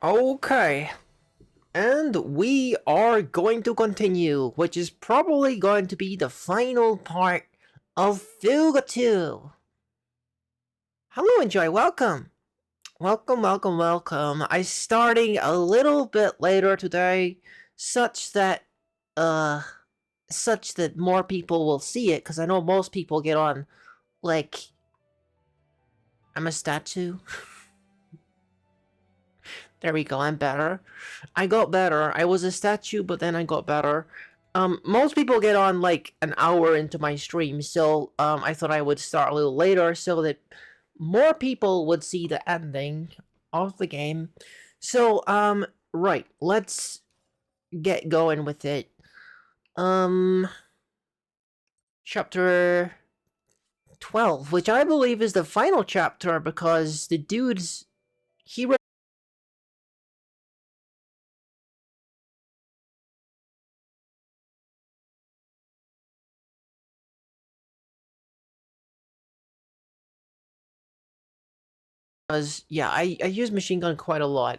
Okay, and we are going to continue, which is probably going to be the final part of Fuga 2. Hello, Enjoy, welcome. Welcome. I'm starting a little bit later today, such that, uh, such that more people will see it, because I know most people get on, like, I'm a statue. There we go, I'm better. I got better. I was a statue, but then I got better. Most people get on like an hour into my stream, so I thought I would start a little later so that more people would see the ending of the game. So, right, let's get going with it. Um, Chapter 12, which I believe is the final chapter because the dude's he was, yeah, I use machine gun quite a lot.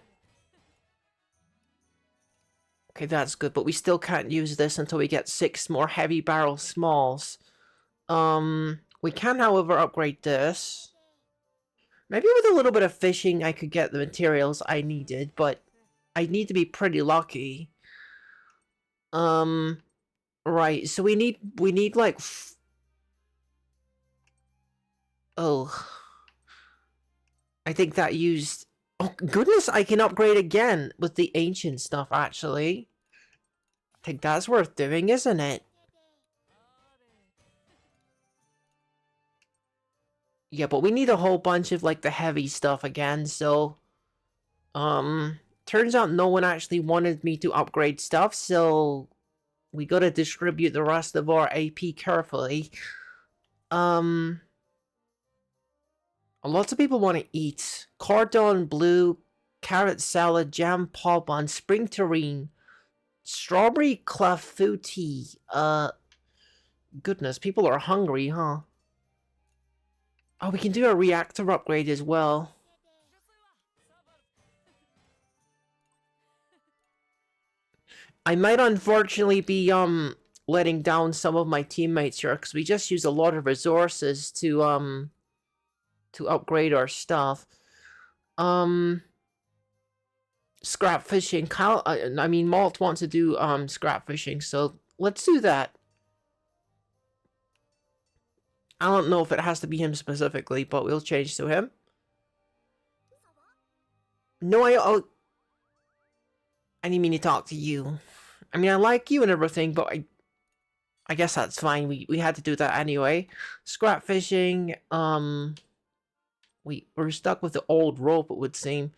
Okay, that's good, but we still can't use this until we get 6 more heavy barrel smalls. We can, however, upgrade this. Maybe with a little bit of fishing I could get the materials I needed, but I need to be pretty lucky. Um, right, so we need like... Oh. I think that used... Oh, goodness, I can upgrade again with the ancient stuff, actually. I think that's worth doing, isn't it? Yeah, but we need a whole bunch of, like, the heavy stuff again, so... Turns out no one actually wanted me to upgrade stuff, so... We gotta distribute the rest of our AP carefully. Lots of people want to eat. Cordon bleu, carrot salad, jam pop on spring terrine, strawberry clafouti. Goodness, people are hungry, huh? Oh, we can do a reactor upgrade as well. I might unfortunately be, letting down some of my teammates here, because we just use a lot of resources to upgrade our stuff. Scrap fishing. I mean, Malt wants to do, scrap fishing, so let's do that. I don't know if it has to be him specifically, but we'll change to him. No, I didn't mean to talk to you. I mean, I like you and everything, but I guess that's fine. We had to do that anyway. Scrap fishing. We're stuck with the old rope, it would seem.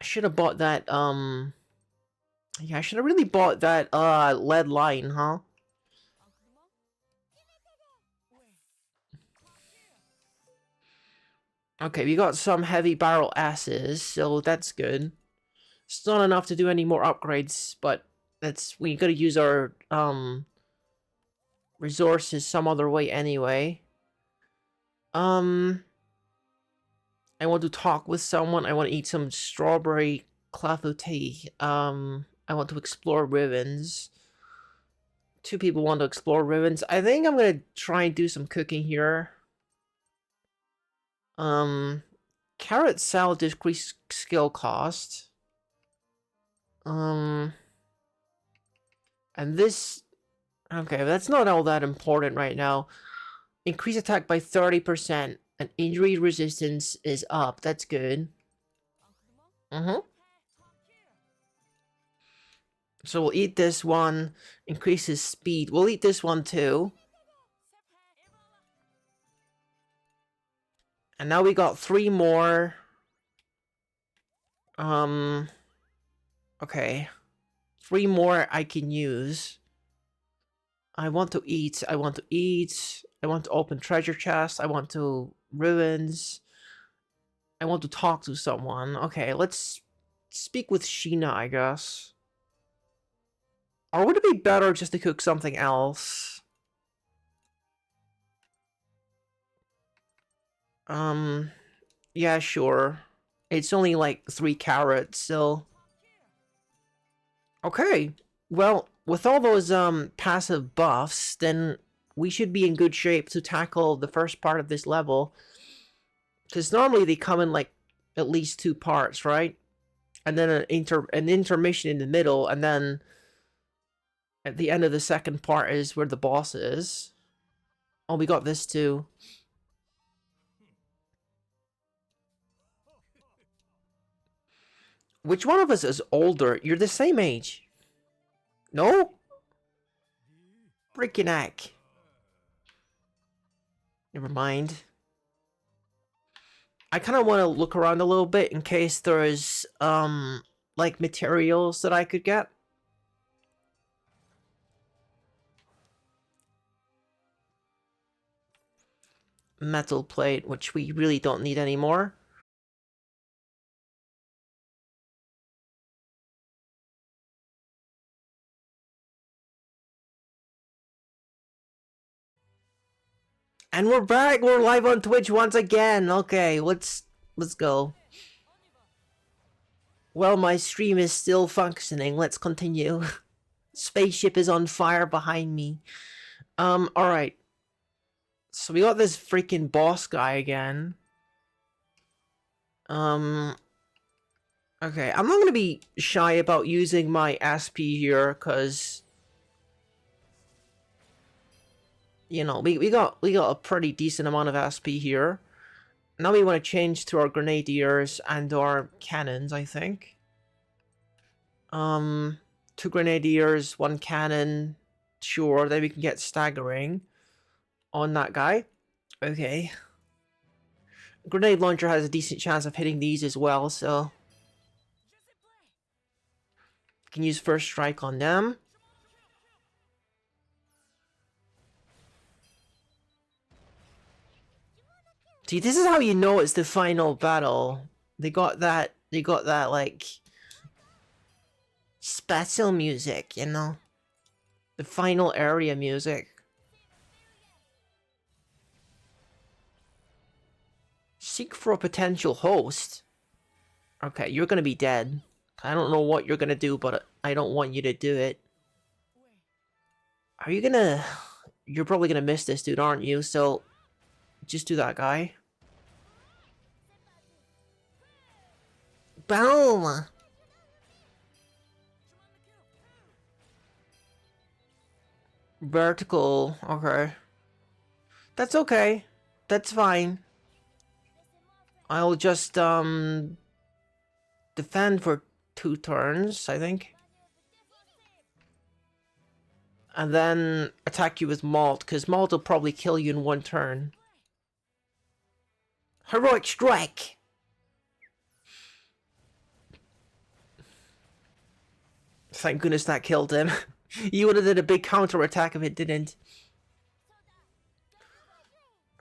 I should have bought that. Yeah, I should have really bought that lead line, huh? Okay, we got some heavy barrel asses, so that's good. It's not enough to do any more upgrades, but we gotta use our resources some other way anyway. I want to talk with someone. I want to eat some strawberry clafouti. I want to explore ruins. 2 people want to explore ruins. I think I'm gonna try and do some cooking here. Carrot salad decrease skill cost. And this... Okay, that's not all that important right now. Increase attack by 30%, and injury resistance is up. That's good. So we'll eat this one. Increases speed. We'll eat this one too. And now we got 3 more. Okay. 3 more I can use. I want to eat. I want to open treasure chest. I want to ruins. I want to talk to someone. Okay, let's speak with Sheena, I guess. Or would it be better just to cook something else? Yeah, sure. It's only like 3 carats, so... Okay, well, with all those passive buffs, then we should be in good shape to tackle the first part of this level. Because normally they come in like at least 2 parts, right? And then an intermission in the middle, and then at the end of the second part is where the boss is. Oh, we got this too. Which one of us is older? You're the same age. No? Freaking heck. Never mind. I kind of want to look around a little bit in case there's, like materials that I could get. Metal plate, which we really don't need anymore. And we're back. We're live on Twitch once again. Okay, let's go. Well, my stream is still functioning. Let's continue. Spaceship is on fire behind me. Alright. So we got this freaking boss guy again. Okay, I'm not gonna be shy about using my SP here, cause you know, we got a pretty decent amount of SP here. Now we want to change to our grenadiers and our cannons, I think. 2 grenadiers, 1 cannon. Sure, then we can get staggering on that guy. Okay. Grenade launcher has a decent chance of hitting these as well, so... can use first strike on them. See, this is how you know it's the final battle. They got that, like... special music, you know? The final area music. Seek for a potential host. Okay, you're gonna be dead. I don't know what you're gonna do, but I don't want you to do it. Are you gonna... you're probably gonna miss this dude, aren't you? So, just do that guy. Boom! Vertical, okay. That's okay. That's fine. I'll just, defend for 2 turns, I think. And then attack you with Malt, because Malt will probably kill you in 1 turn. Heroic Strike! Thank goodness that killed him. You would have did a big counter attack if it didn't.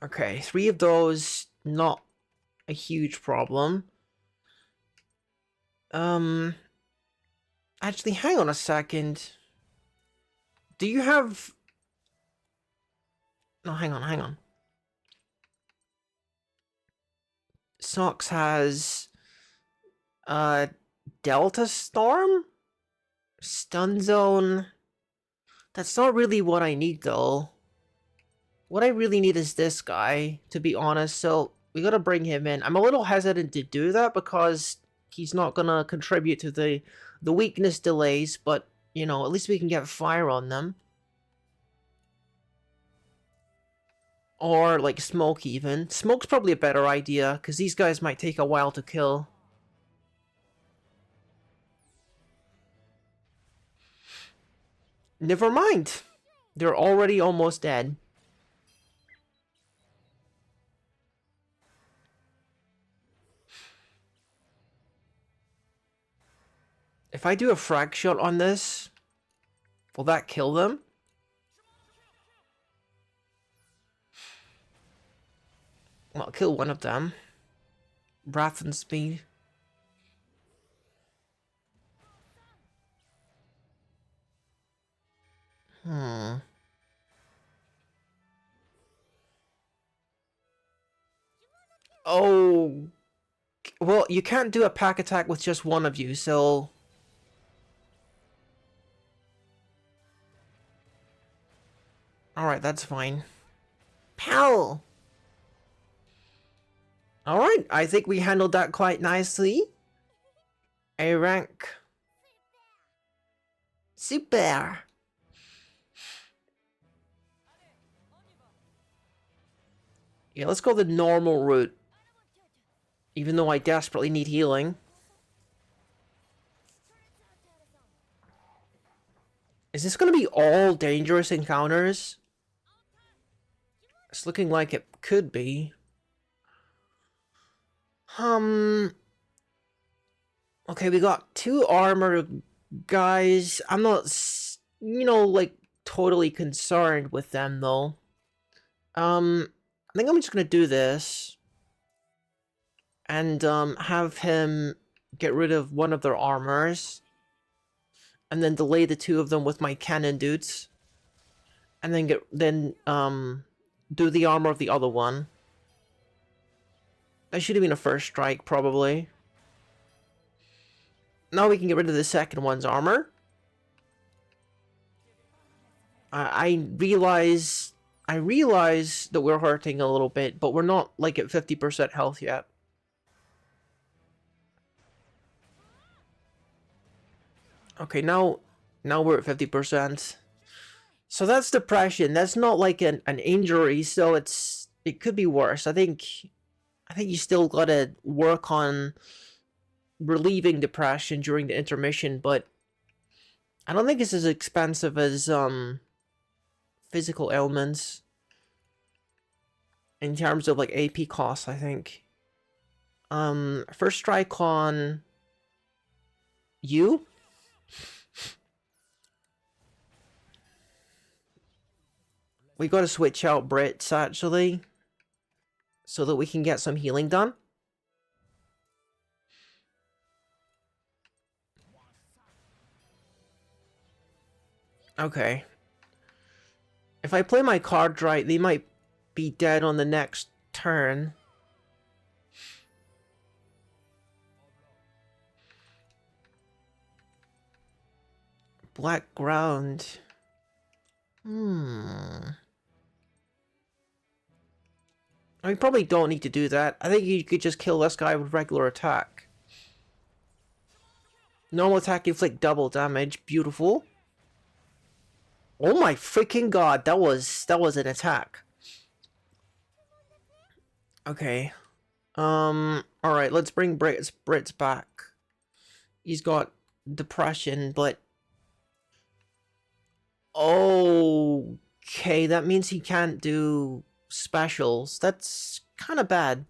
Okay, 3 of those, not a huge problem. Actually, hang on a second. Do you have... no, hang on. Sox has... Delta Storm? Stun Zone? That's not really what I need, though. What I really need is this guy, to be honest, so we gotta bring him in. I'm a little hesitant to do that because he's not gonna contribute to the weakness delays, but, you know, at least we can get fire on them. Or, like, smoke even. Smoke's probably a better idea, because these guys might take a while to kill. Never mind. They're already almost dead. If I do a frag shot on this, will that kill them? Well, I'll kill one of them. Wrath and speed. Oh, Well, you can't do a pack attack with just one of you, so... Alright, that's fine. Pow! Alright, I think we handled that quite nicely. A rank. Super! Yeah, let's go the normal route. Even though I desperately need healing. Is this gonna be all dangerous encounters? It's looking like it could be. Okay, we got 2 armor guys. I'm not, you know, like, totally concerned with them, though. I think I'm just gonna do this. And, have him get rid of one of their armors. And then delay the 2 of them with my cannon dudes. And then do the armor of the other one. That should have been a first strike, probably. Now we can get rid of the second one's armor. I realize that we're hurting a little bit, but we're not, like, at 50% health yet. Okay, now we're at 50%. So that's depression. That's not like an injury, so it could be worse. I think you still gotta work on relieving depression during the intermission, but I don't think it's as expensive as physical ailments in terms of like AP costs, I think. First strike on you. We gotta switch out Brits actually, so that we can get some healing done. Okay. If I play my cards right, they might be dead on the next turn. Black ground. I probably don't need to do that. I think you could just kill this guy with regular attack. Normal attack inflict double damage. Beautiful. Oh my freaking god, that was an attack. Okay. Alright, let's bring Brits back. He's got depression, but okay, that means he can't do specials. That's kind of bad.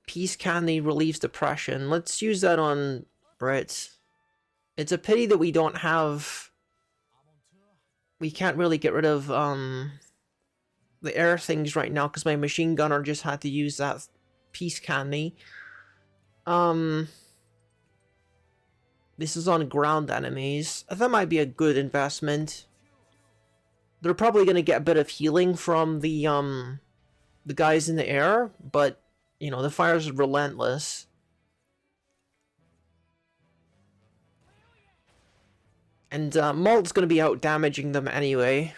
Peace Candy relieves depression. Let's use that on Brits. It's a pity that we don't have... We can't really get rid of, the air things right now, because my machine gunner just had to use that Peace Candy. This is on ground enemies. That might be a good investment. They're probably gonna get a bit of healing from the guys in the air, but, you know, the fire's relentless. And Malt's gonna be out damaging them anyway,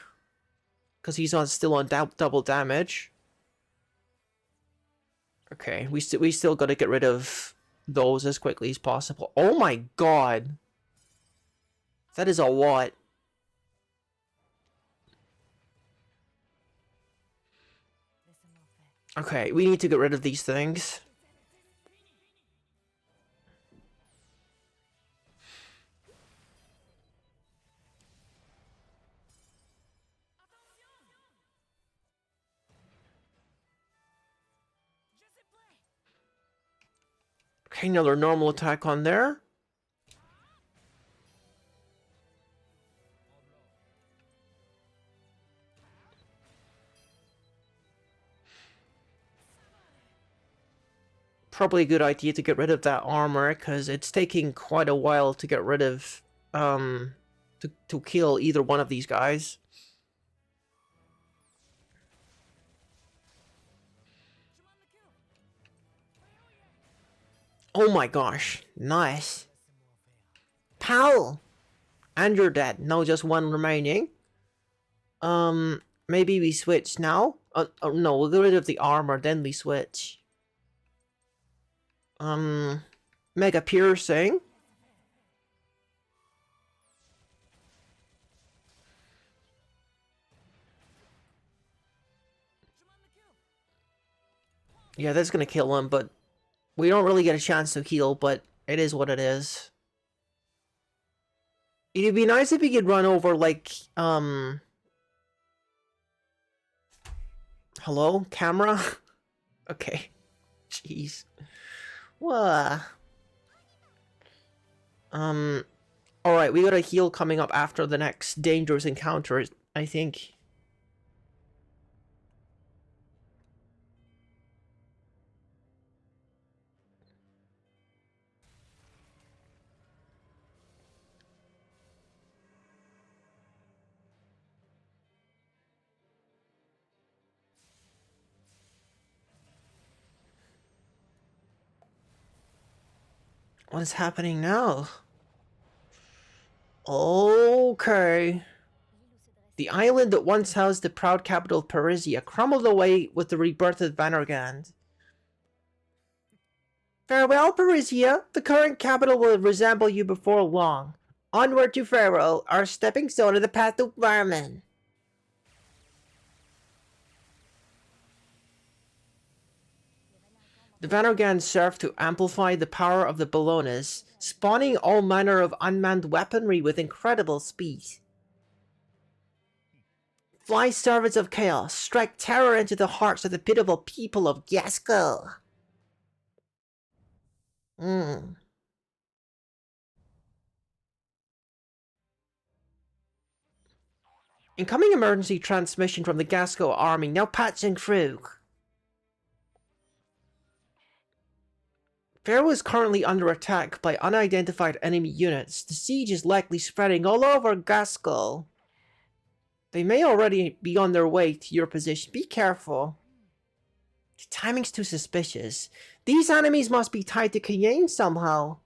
because he's still on double damage. Okay, we still gotta get rid of those as quickly as possible. Oh my god! That is a lot. Okay, we need to get rid of these things. Okay, another normal attack on there. Probably a good idea to get rid of that armor, because it's taking quite a while to get rid of, to kill either one of these guys. Oh my gosh. Nice. Pow! And you're dead. Now just one remaining. Maybe we switch now? Oh no, we'll get rid of the armor, then we switch. Mega piercing. Yeah, that's gonna kill him, but we don't really get a chance to heal, but it is what it is. It'd be nice if we could run over, like, hello? Camera? Okay. Jeez. What? Alright, we got a heal coming up after the next dangerous encounter, I think. What is happening now? Okay. The island that once housed the proud capital of Parisia crumbled away with the rebirth of Vanargand. Farewell, Parisia. The current capital will resemble you before long. Onward to Pharaoh, our stepping stone to the path to Varman. The Vanargand served to amplify the power of the Bolognas, spawning all manner of unmanned weaponry with incredible speed. Fly servants of chaos, strike terror into the hearts of the pitiful people of Gasco. Incoming emergency transmission from the Gasco army, now patching through. Pharaoh is currently under attack by unidentified enemy units. The siege is likely spreading all over Gasco. They may already be on their way to your position. Be careful. The timing's too suspicious. These enemies must be tied to Cayenne somehow.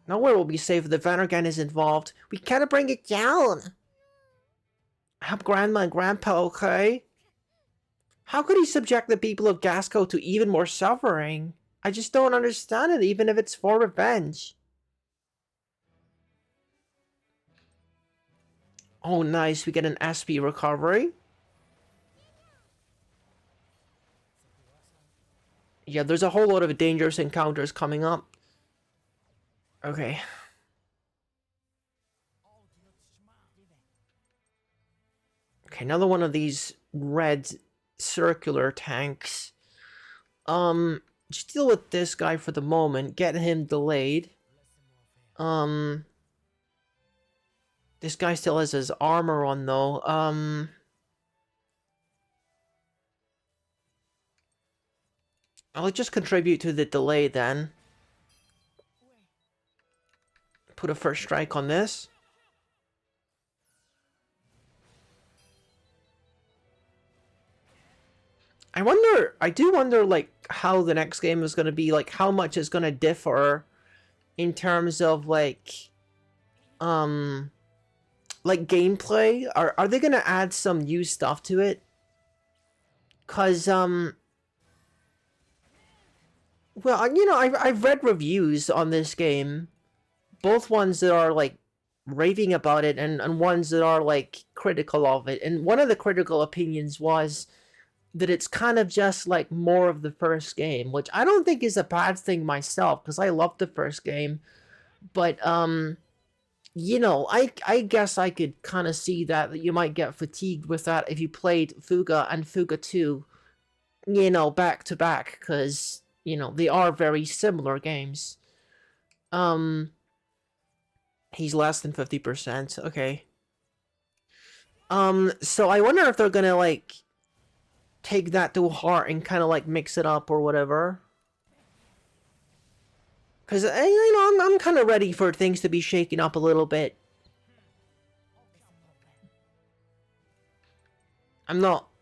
Nowhere will be safe if the Vanargand is involved. We gotta bring it down. I hope Grandma and Grandpa okay. How could he subject the people of Gasco to even more suffering? I just don't understand it, even if it's for revenge. Oh, nice. We get an SP recovery. Yeah, there's a whole lot of dangerous encounters coming up. Okay. Okay, another one of these red circular tanks. Just deal with this guy for the moment. Get him delayed. This guy still has his armor on, though. I'll just contribute to the delay, then. Put a first strike on this. I do wonder, like, how the next game is going to be, like, how much is going to differ in terms of, like gameplay. Are they going to add some new stuff to it? Cause, well, you know, I've read reviews on this game, both ones that are, like, raving about it and ones that are, like, critical of it, and one of the critical opinions was that it's kind of just like more of the first game, which I don't think is a bad thing myself, because I loved the first game. But you know, I guess I could kind of see that you might get fatigued with that if you played Fuga and Fuga 2, you know, back to back, because, you know, they are very similar games. He's less than 50%. Okay. So I wonder if they're gonna, like, take that to heart and kind of, like, mix it up or whatever. Because, you know, I'm kind of ready for things to be shaken up a little bit. I'm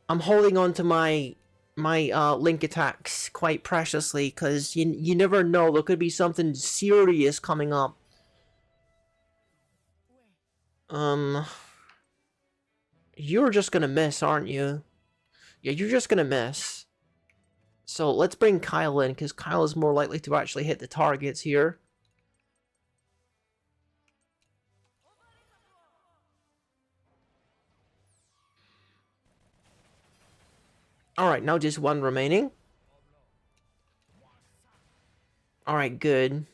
holding on to my my link attacks quite preciously, because you never know, there could be something serious coming up. You're just gonna miss, aren't you? Yeah, you're just gonna miss. So let's bring Kyle in, because Kyle is more likely to actually hit the targets here. Alright, now just one remaining. Alright, good.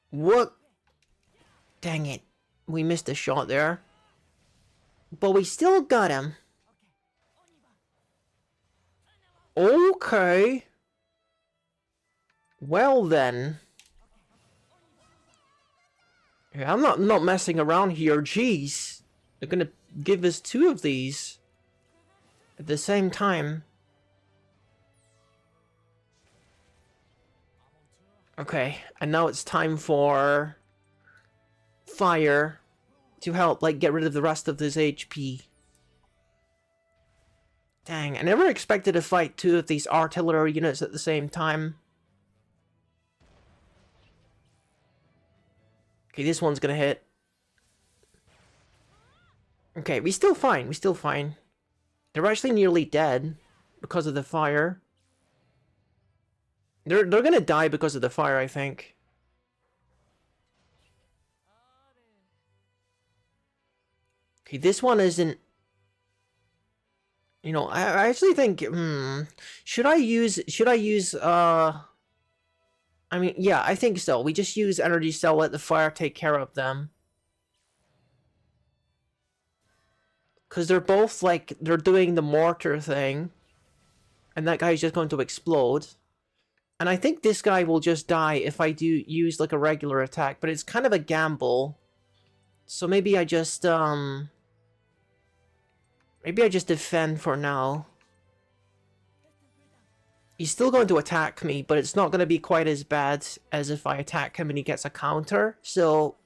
What? Dang it. We missed a shot there. But we still got him. Okay. Well then. Yeah, I'm not messing around here. Jeez. They're gonna give us 2 of these at the same time. Okay, and now it's time for fire to help, like, get rid of the rest of this HP. Dang, I never expected to fight 2 of these artillery units at the same time. Okay, this one's gonna hit. Okay, we still fine, we still fine. They're actually nearly dead because of the fire. They're gonna die because of the fire, I think. Okay, this one isn't... You know, I actually think, should I use, I mean, yeah, I think so. We just use energy cell, let the fire take care of them. Because they're both, like, they're doing the mortar thing. And that guy's just going to explode. And I think this guy will just die if I do use, like, a regular attack. But it's kind of a gamble. So maybe I just, maybe I just defend for now. He's still going to attack me, but it's not going to be quite as bad as if I attack him and he gets a counter. So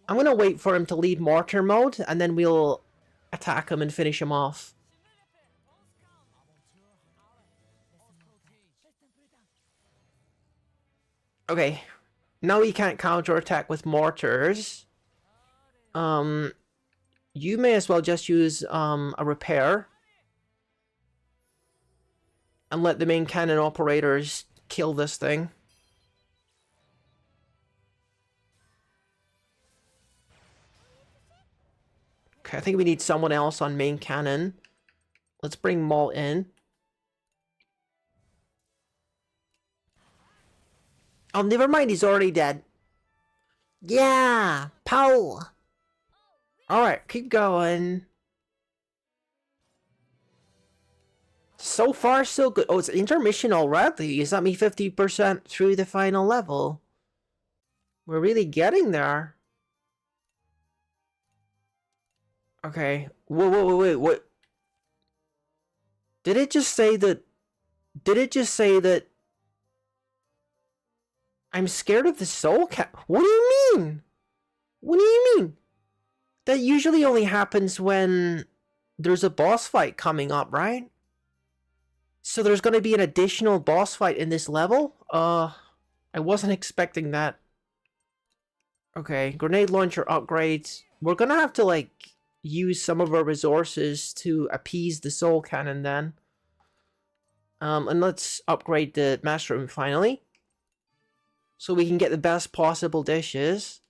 I'm going to wait for him to leave mortar mode, and then we'll attack him and finish him off. Okay, now he can't counterattack with mortars. You may as well just use a repair. And let the main cannon operators kill this thing. Okay, I think we need someone else on main cannon. Let's bring Maul in. Oh, never mind, he's already dead. Yeah! Pow! Alright, keep going. So far, so good. Oh, it's intermission already. Is that me 50% through the final level? We're really getting there. Okay. Wait, what? Did it just say that... Did it just say that... I'm scared of the soul cat? What do you mean? What do you mean? That usually only happens when there's a boss fight coming up, right? So there's going to be an additional boss fight in this level? I wasn't expecting that. Okay, grenade launcher upgrades. We're going to have to, like, use some of our resources to appease the soul cannon then. And let's upgrade the mushroom finally. So we can get the best possible dishes.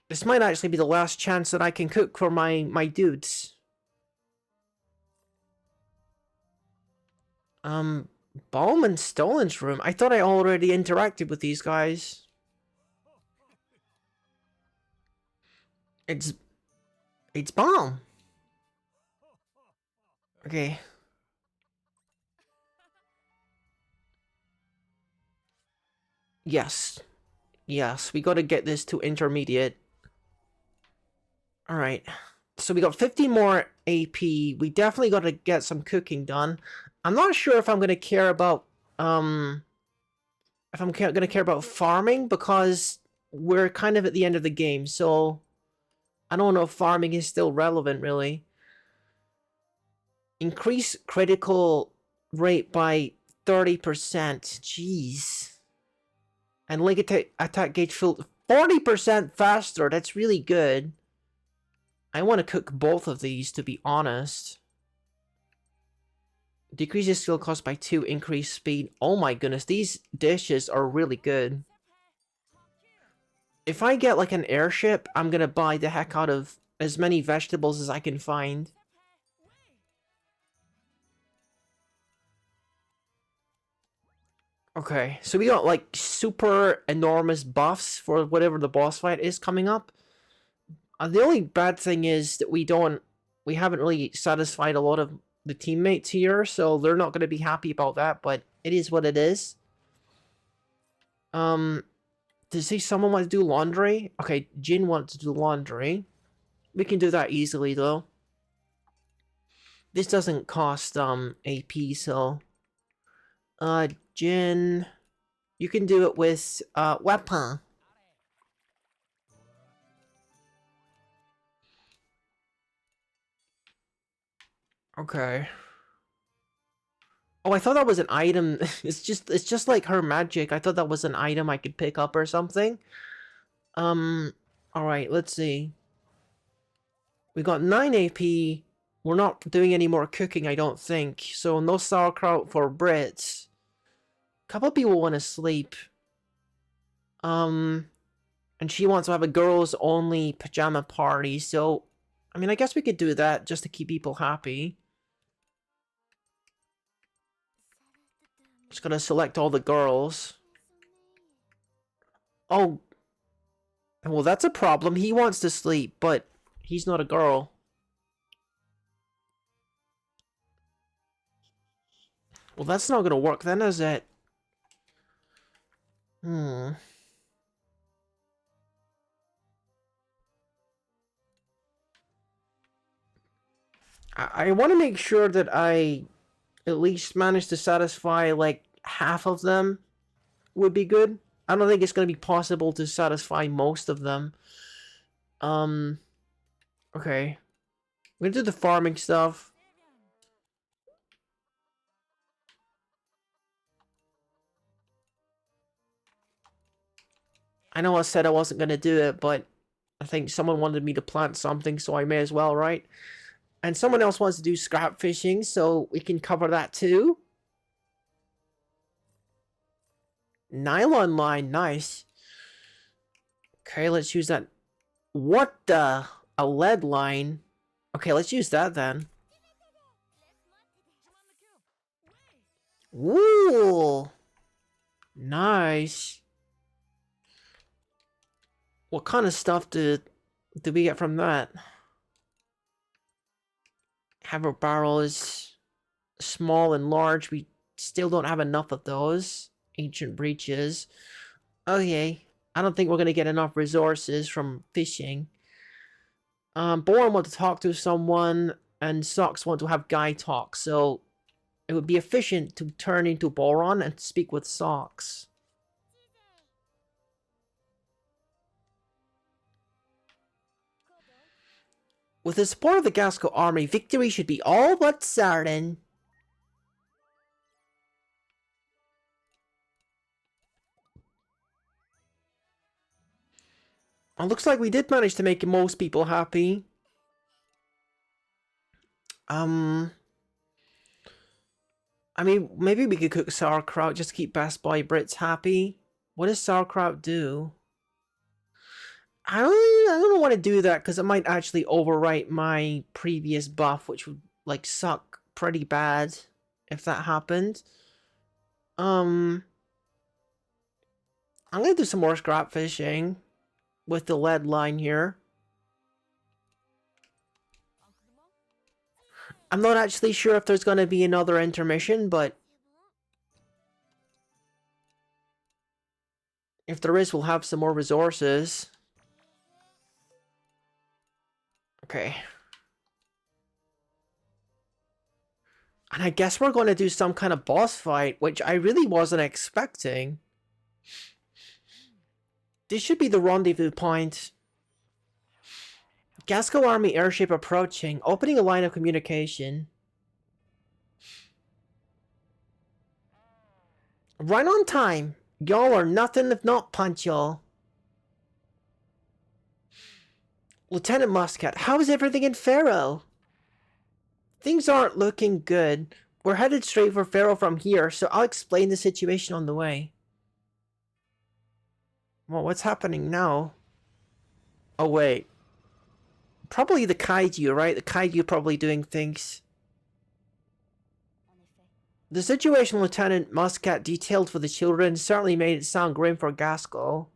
This might actually be the last chance that I can cook for my dudes. Balm and Stolen's room. I thought I already interacted with these guys. It's Balm. Okay. Yes. Yes, we gotta get this to intermediate. Alright. So we got 50 more AP. We definitely gotta get some cooking done. I'm not sure if I'm gonna care about, gonna care about farming, because we're kind of at the end of the game, so I don't know if farming is still relevant, really. Increase critical rate by 30%. Jeez. And link attack gauge filled 40% faster. That's really good. I want to cook both of these, to be honest. Decreases skill cost by 2, increase speed. Oh my goodness, these dishes are really good. If I get like an airship, I'm gonna buy the heck out of as many vegetables as I can find. Okay, so we got like super enormous buffs for whatever the boss fight is coming up. The only bad thing is that we haven't really satisfied a lot of the teammates here, so they're not going to be happy about that, but it is what it is. Does he someone want to do laundry? Okay, Jin wants to do laundry. We can do that easily though. This doesn't cost AP, so Jin, you can do it with weapon. Okay. Oh, I thought that was an item. It's just like her magic. I thought that was an item I could pick up or something. Alright, let's see. We got 9 AP. We're not doing any more cooking, I don't think. So no sauerkraut for Brits. A couple people want to sleep. And she wants to have a girls only pajama party, so I mean, I guess we could do that just to keep people happy. Just gotta select all the girls. Oh. Well, that's a problem. He wants to sleep, but he's not a girl. Well, that's not gonna work then, is it? I want to make sure that I at least manage to satisfy, like, half of them would be good. I don't think it's going to be possible to satisfy most of them. Okay. We're going to do the farming stuff. I know I said I wasn't going to do it, but I think someone wanted me to plant something, so I may as well, right? And someone else wants to do scrap fishing, so we can cover that too. Nylon line, nice. Okay, let's use that. What the? A lead line? Okay, let's use that then. Ooh! Nice. What kind of stuff did we get from that? Hammer barrel is small and large. We still don't have enough of those. Ancient breaches. Okay. I don't think we're going to get enough resources from fishing. Boron want to talk to someone, and Socks want to have guy talk, so it would be efficient to turn into Boron and speak with Socks. With the support of the Gasco army, victory should be all but certain. It looks like we did manage to make most people happy. I mean, maybe we could cook sauerkraut just to keep Best Boy Brits happy. What does sauerkraut do? I don't want to do that because it might actually overwrite my previous buff, which would like suck pretty bad if that happened. I'm gonna do some more scrap fishing with the lead line here. I'm not actually sure if there's gonna be another intermission, but if there is, we'll have some more resources. Okay. And I guess we're going to do some kind of boss fight, which I really wasn't expecting. This should be the rendezvous point. Gasco Army airship approaching, opening a line of communication. Right on time. Y'all are nothing if not punctual. Lieutenant Muscat, how is everything in Faro? Things aren't looking good. We're headed straight for Faro from here, so I'll explain the situation on the way. Well, what's happening now? Oh, wait. Probably the kaiju, right? The kaiju probably doing things. The situation Lieutenant Muscat detailed for the children certainly made it sound grim for Gasco.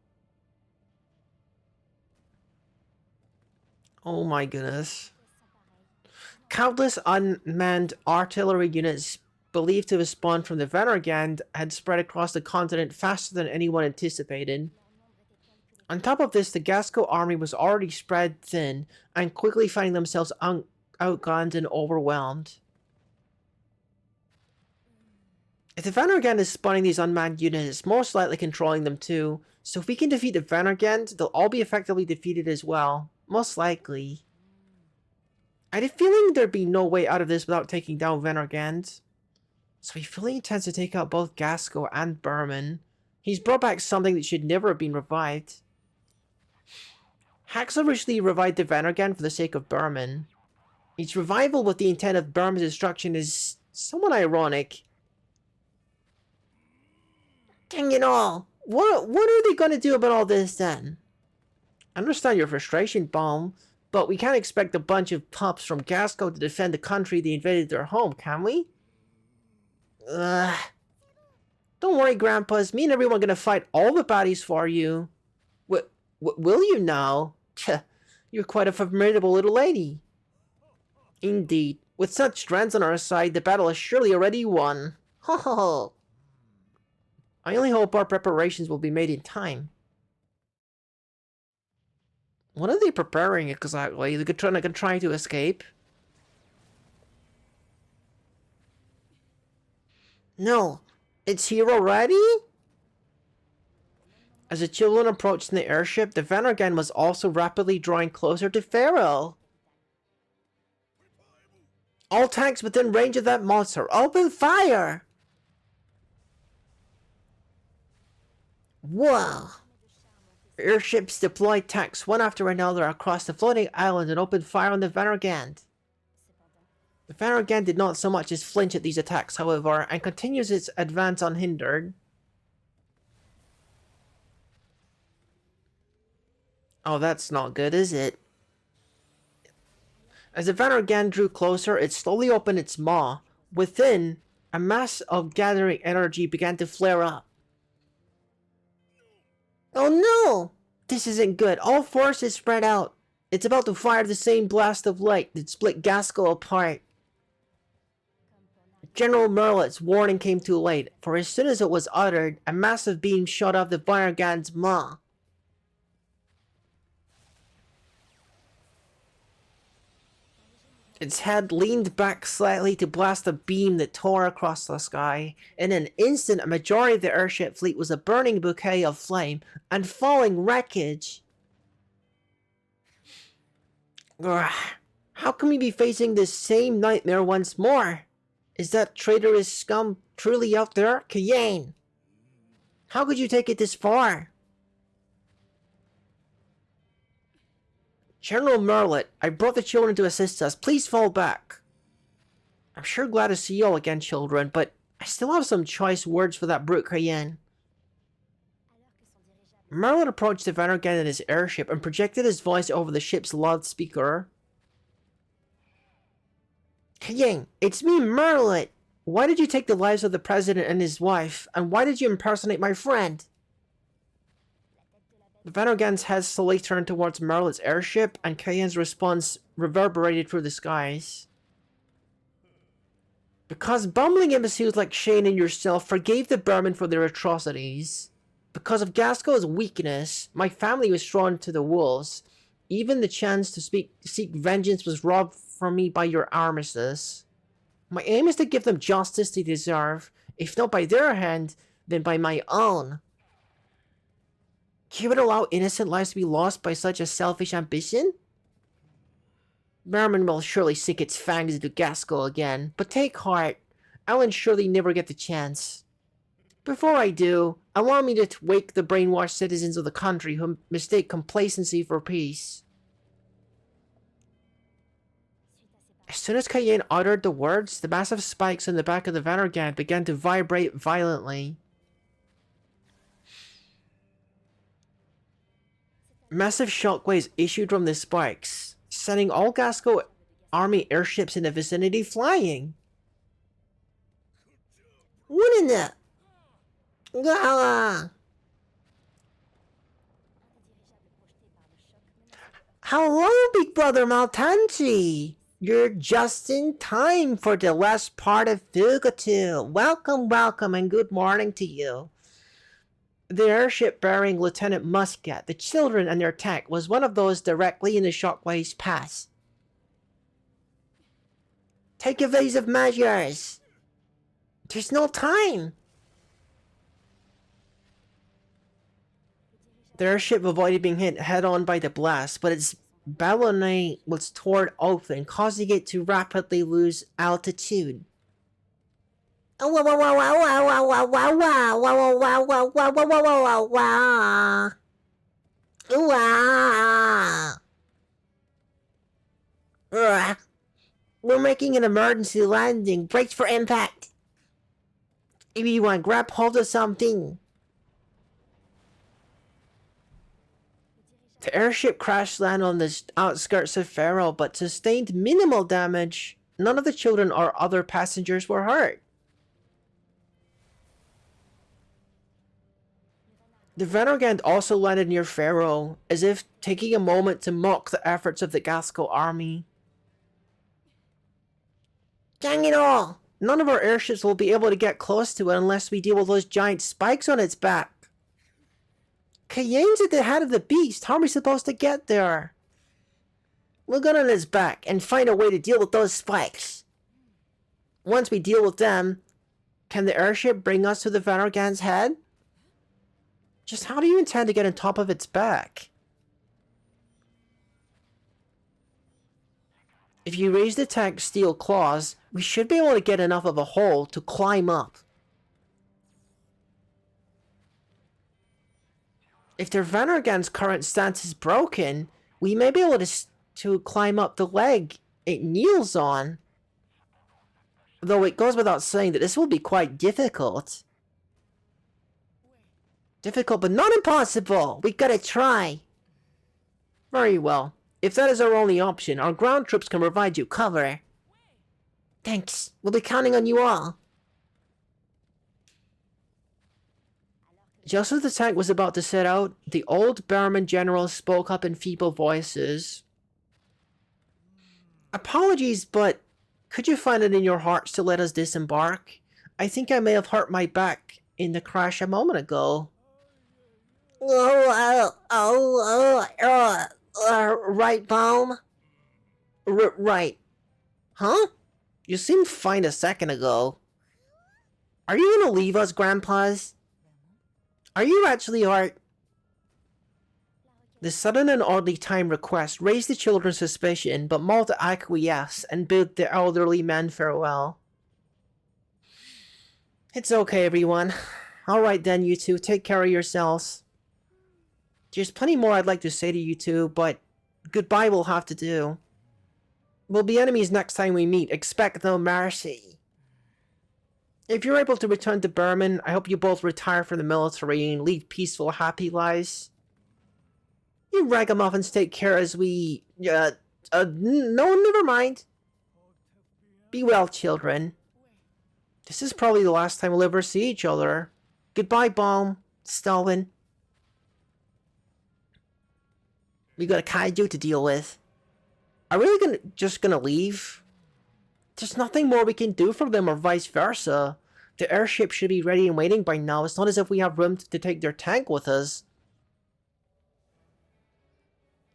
Oh my goodness. Countless unmanned artillery units believed to have spawned from the Venergand had spread across the continent faster than anyone anticipated. On top of this, the Gasco army was already spread thin and quickly finding themselves outgunned and overwhelmed. If the Venergand is spawning these unmanned units, it's most likely controlling them too, so if we can defeat the Venergand, they'll all be effectively defeated as well. Most likely. I had a feeling there'd be no way out of this without taking down Venergand. So he fully intends to take out both Gasco and Berman. He's brought back something that should never have been revived. Hax originally revived the Venergand for the sake of Berman. Its revival with the intent of Berman's destruction is somewhat ironic. Dang it all! What are they gonna do about all this then? I understand your frustration, Baum, but we can't expect a bunch of pups from Gasco to defend the country they invaded their home, can we? Ugh. Don't worry, Grandpas. Me and everyone are gonna fight all the baddies for you. Will you now? You're quite a formidable little lady. Indeed. With such strength on our side, the battle is surely already won. Ho ho ho. I only hope our preparations will be made in time. What are they preparing exactly? They're trying to escape? No. It's here already? As the children approached in the airship, the Venergand was also rapidly drawing closer to Pharaoh. All tanks within range of that monster, open fire! Whoa! Airships deployed tanks one after another across the floating island and opened fire on the Venergand. The Venergand did not so much as flinch at these attacks, however, and continues its advance unhindered. Oh, that's not good, is it? As the Venergand drew closer, it slowly opened its maw. Within, a mass of gathering energy began to flare up. Oh no! This isn't good. All forces spread out. It's about to fire the same blast of light that split Gasco apart. General Merlet's warning came too late, for as soon as it was uttered, a massive beam shot off the Venergand's maw. Its head leaned back slightly to blast a beam that tore across the sky. In an instant, a majority of the airship fleet was a burning bouquet of flame and falling wreckage. Ugh. How can we be facing this same nightmare once more? Is that traitorous scum truly out there? Kayane! How could you take it this far? General Merlet, I brought the children to assist us. Please fall back. I'm sure glad to see you all again, children, but I still have some choice words for that brute Cayenne. Merlet approached the Venergand in his airship and projected his voice over the ship's loudspeaker. Cayenne, it's me, Merlet. Why did you take the lives of the president and his wife, and why did you impersonate my friend? The Venergand's head slowly turned towards Merlet's airship, and Cayenne's response reverberated through the skies. Because bumbling imbeciles like Shane and yourself forgave the Burman for their atrocities. Because of Gasco's weakness, my family was thrown to the wolves. Even the chance to seek vengeance was robbed from me by your armistice. My aim is to give them justice they deserve, if not by their hand, then by my own. You would allow innocent lives to be lost by such a selfish ambition? Merman will surely sink its fangs into Gaskell again, but take heart. I'll ensure they never get the chance. Before I do, allow me to wake the brainwashed citizens of the country who mistake complacency for peace. As soon as Cayenne uttered the words, the massive spikes on the back of the Vanargand began to vibrate violently. Massive shockwaves issued from the spikes, sending all Gaskell army airships in the vicinity flying. What in the... Hello, Big Brother Maltanchi! You're just in time for the last part of Fuga 2. Welcome, welcome, and good morning to you. The airship bearing Lieutenant Muscat, the children, and their tech was one of those directly in the shockwave's path. Take evasive measures! There's no time! The airship avoided being hit head-on by the blast, but its ballonnet was torn open, causing it to rapidly lose altitude. We're making an emergency landing. Brace for impact. Everyone, grab hold of something. The airship crash landed on the outskirts of Faro, but sustained minimal damage. None of the children or other passengers were hurt. The Vanargand also landed near Faro, as if taking a moment to mock the efforts of the Gaskell army. Dang it all! None of our airships will be able to get close to it unless we deal with those giant spikes on its back. Cayenne's at the head of the beast. How are we supposed to get there? We'll get on its back and find a way to deal with those spikes. Once we deal with them, can the airship bring us to the Vanargand's head? Just how do you intend to get on top of its back? If you raise the tank's steel claws, we should be able to get enough of a hole to climb up. If the Vanargand's current stance is broken, we may be able to climb up the leg it kneels on. Though it goes without saying that this will be quite difficult. Difficult, but not impossible! We gotta try! Very well. If that is our only option, our ground troops can provide you cover. Thanks. We'll be counting on you all. Just as the tank was about to set out, the old Behrman general spoke up in feeble voices. Apologies, but could you find it in your hearts to let us disembark? I think I may have hurt my back in the crash a moment ago. Right, Baum? Right. Huh? You seemed fine a second ago. Are you gonna leave us, Grandpas? Are you actually hurt? The sudden and oddly timed request raised the children's suspicion, but Malta acquiesced and bid the elderly man farewell. It's okay, everyone. Alright then, you two, take care of yourselves. There's plenty more I'd like to say to you two, but goodbye will have to do. We'll be enemies next time we meet. Expect no mercy. If you're able to return to Behrman, I hope you both retire from the military and lead peaceful, happy lives. You ragamuffins take care as we... no, never mind. Be well, children. This is probably the last time we'll ever see each other. Goodbye, Baum, Stalin. We got a kaiju to deal with. Are we really just gonna leave? There's nothing more we can do for them or vice versa. The airship should be ready and waiting by now. It's not as if we have room to take their tank with us.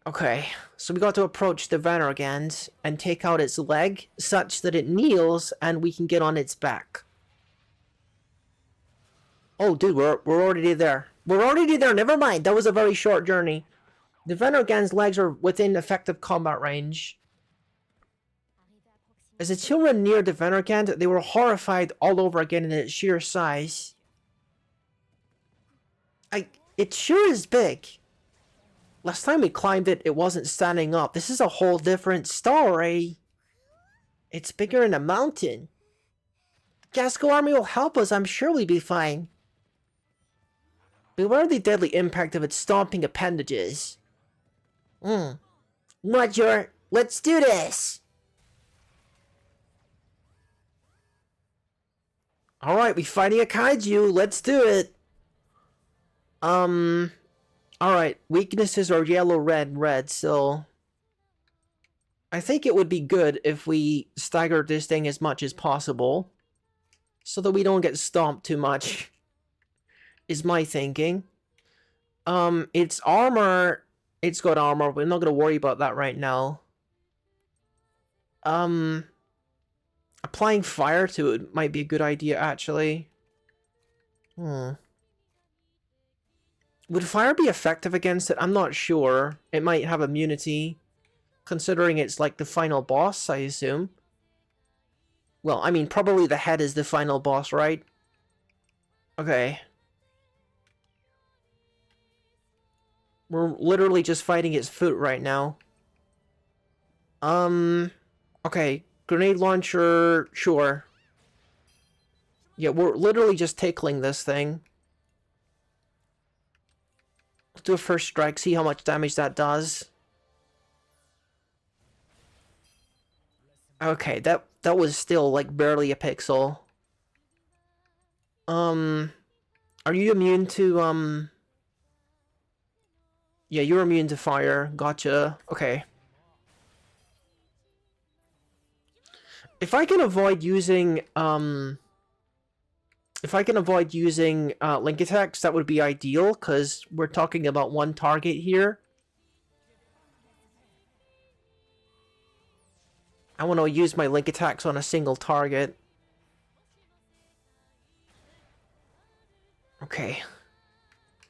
Okay, so we got to approach the Vanargand and take out its leg such that it kneels and we can get on its back. Oh dude, we're already there. We're already there, never mind. That was a very short journey. The Vanargand's legs are within effective combat range. As the children neared the Venerkant, they were horrified all over again in its sheer size. It sure is big. Last time we climbed it, it wasn't standing up. This is a whole different story. It's bigger than a mountain. Gasco Army will help us. I'm sure we'll be fine. Beware the deadly impact of its stomping appendages. Roger, let's do this! Alright, we fighting a kaiju, let's do it! Alright, weaknesses are yellow, red, so... I think it would be good if we stagger this thing as much as possible. So that we don't get stomped too much. Is my thinking. Its armor... It's got armor, we're not gonna worry about that right now. Applying fire to it might be a good idea, actually. Would fire be effective against it? I'm not sure. It might have immunity. Considering it's like the final boss, I assume. Well, I mean, probably the head is the final boss, right? Okay. We're literally just fighting its foot right now. Okay. Grenade launcher, sure. Yeah, we're literally just tickling this thing. Let's do a first strike, see how much damage that does. Okay, that was still like barely a pixel. Are you immune to yeah, you're immune to fire. Gotcha. Okay. If I can avoid using link attacks, that would be ideal, because we're talking about one target here. I want to use my link attacks on a single target. Okay.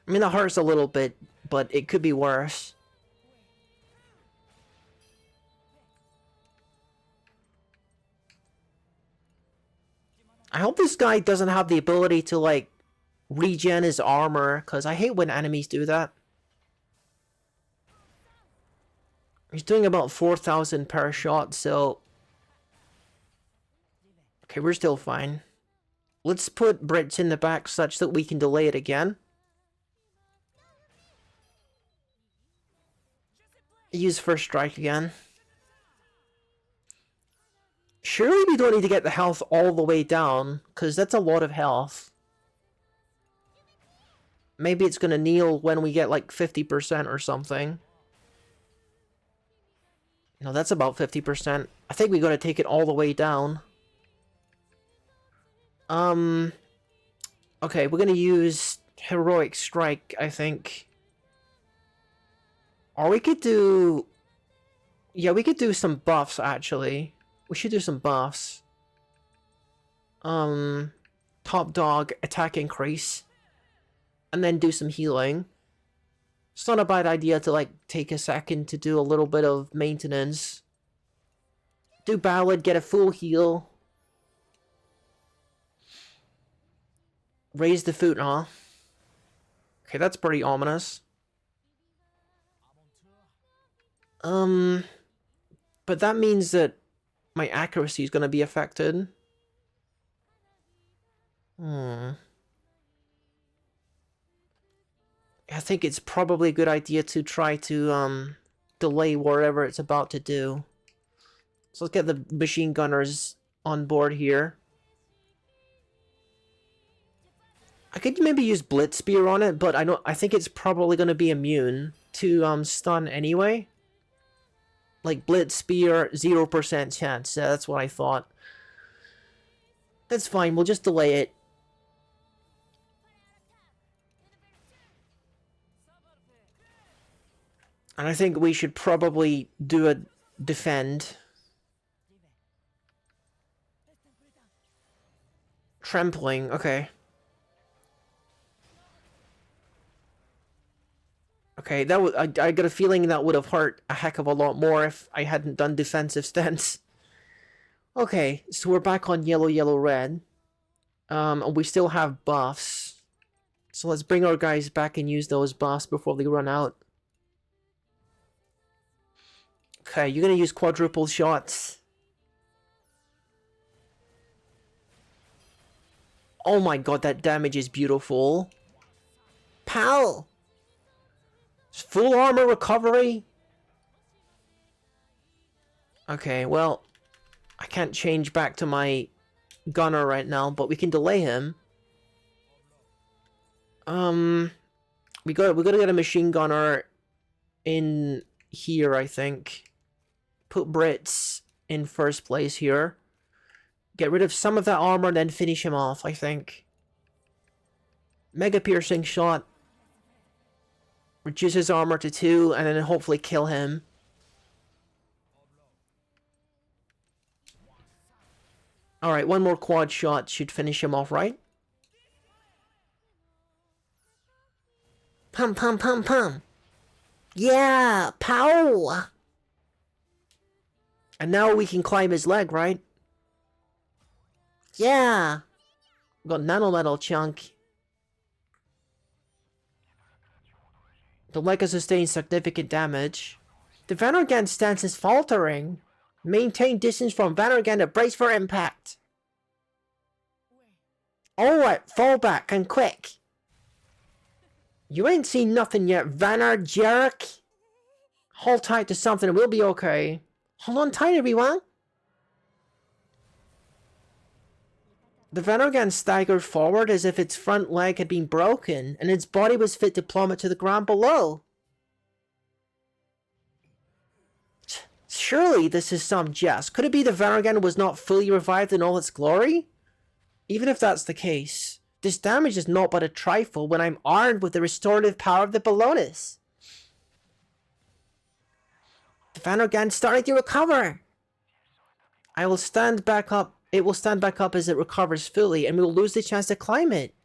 I mean, that hurts a little bit, but it could be worse. I hope this guy doesn't have the ability to, like, regen his armor, because I hate when enemies do that. He's doing about 4,000 per shot, so... Okay, we're still fine. Let's put Brits in the back such that we can delay it again. Use first strike again. Surely we don't need to get the health all the way down, because that's a lot of health. Maybe it's gonna kneel when we get like 50% or something. No, that's about 50%. I think we gotta take it all the way down. Okay, we're gonna use Heroic Strike, I think. Or we could do... Yeah, we could do some buffs, actually. We should do some buffs. Top Dog, attack increase. And then do some healing. It's not a bad idea to, like, take a second to do a little bit of maintenance. Do Ballad, get a full heal. Raise the foot, huh? Okay, that's pretty ominous. But that means that my accuracy is going to be affected. I think it's probably a good idea to try to, delay whatever it's about to do. So let's get the machine gunners on board here. I could maybe use Blitz Spear on it, but I think it's probably going to be immune to, stun anyway. Like, Blitz Spear, 0% chance. Yeah, that's what I thought. That's fine, we'll just delay it. And I think we should probably do a defend. Trampling, okay. Okay, that was, I got a feeling that would have hurt a heck of a lot more if I hadn't done defensive stance. Okay, so we're back on yellow, yellow, red. And we still have buffs. So let's bring our guys back and use those buffs before they run out. Okay, you're gonna use quadruple shots. Oh my god, that damage is beautiful. Pal! Full armor recovery? Okay, well, I can't change back to my gunner right now, but we can delay him. We gotta get a machine gunner in here, I think. Put Brits in first place here. Get rid of some of that armor, then finish him off, I think. Mega piercing shot. Reduce his armor to 2, and then hopefully kill him. Alright, one more quad shot should finish him off, right? Pum pum pum pum. Yeah! Pow! And now we can climb his leg, right? Yeah! Got nanometal chunk. The leg has sustained significant damage. The Vanorgan stance is faltering. Maintain distance from Vanorgan to brace for impact. Alright, fall back and quick. You ain't seen nothing yet, Vanar jerk. Hold tight to something and we'll be okay. Hold on tight, everyone. The Vanorgan staggered forward as if its front leg had been broken, and its body was fit to plummet to the ground below. Surely this is some jest. Could it be the Vanorgan was not fully revived in all its glory? Even if that's the case, this damage is not but a trifle when I'm armed with the restorative power of the Balonus. The Vanorgan's starting to recover. I will stand back up. It will stand back up as it recovers fully, and we will lose the chance to climb it.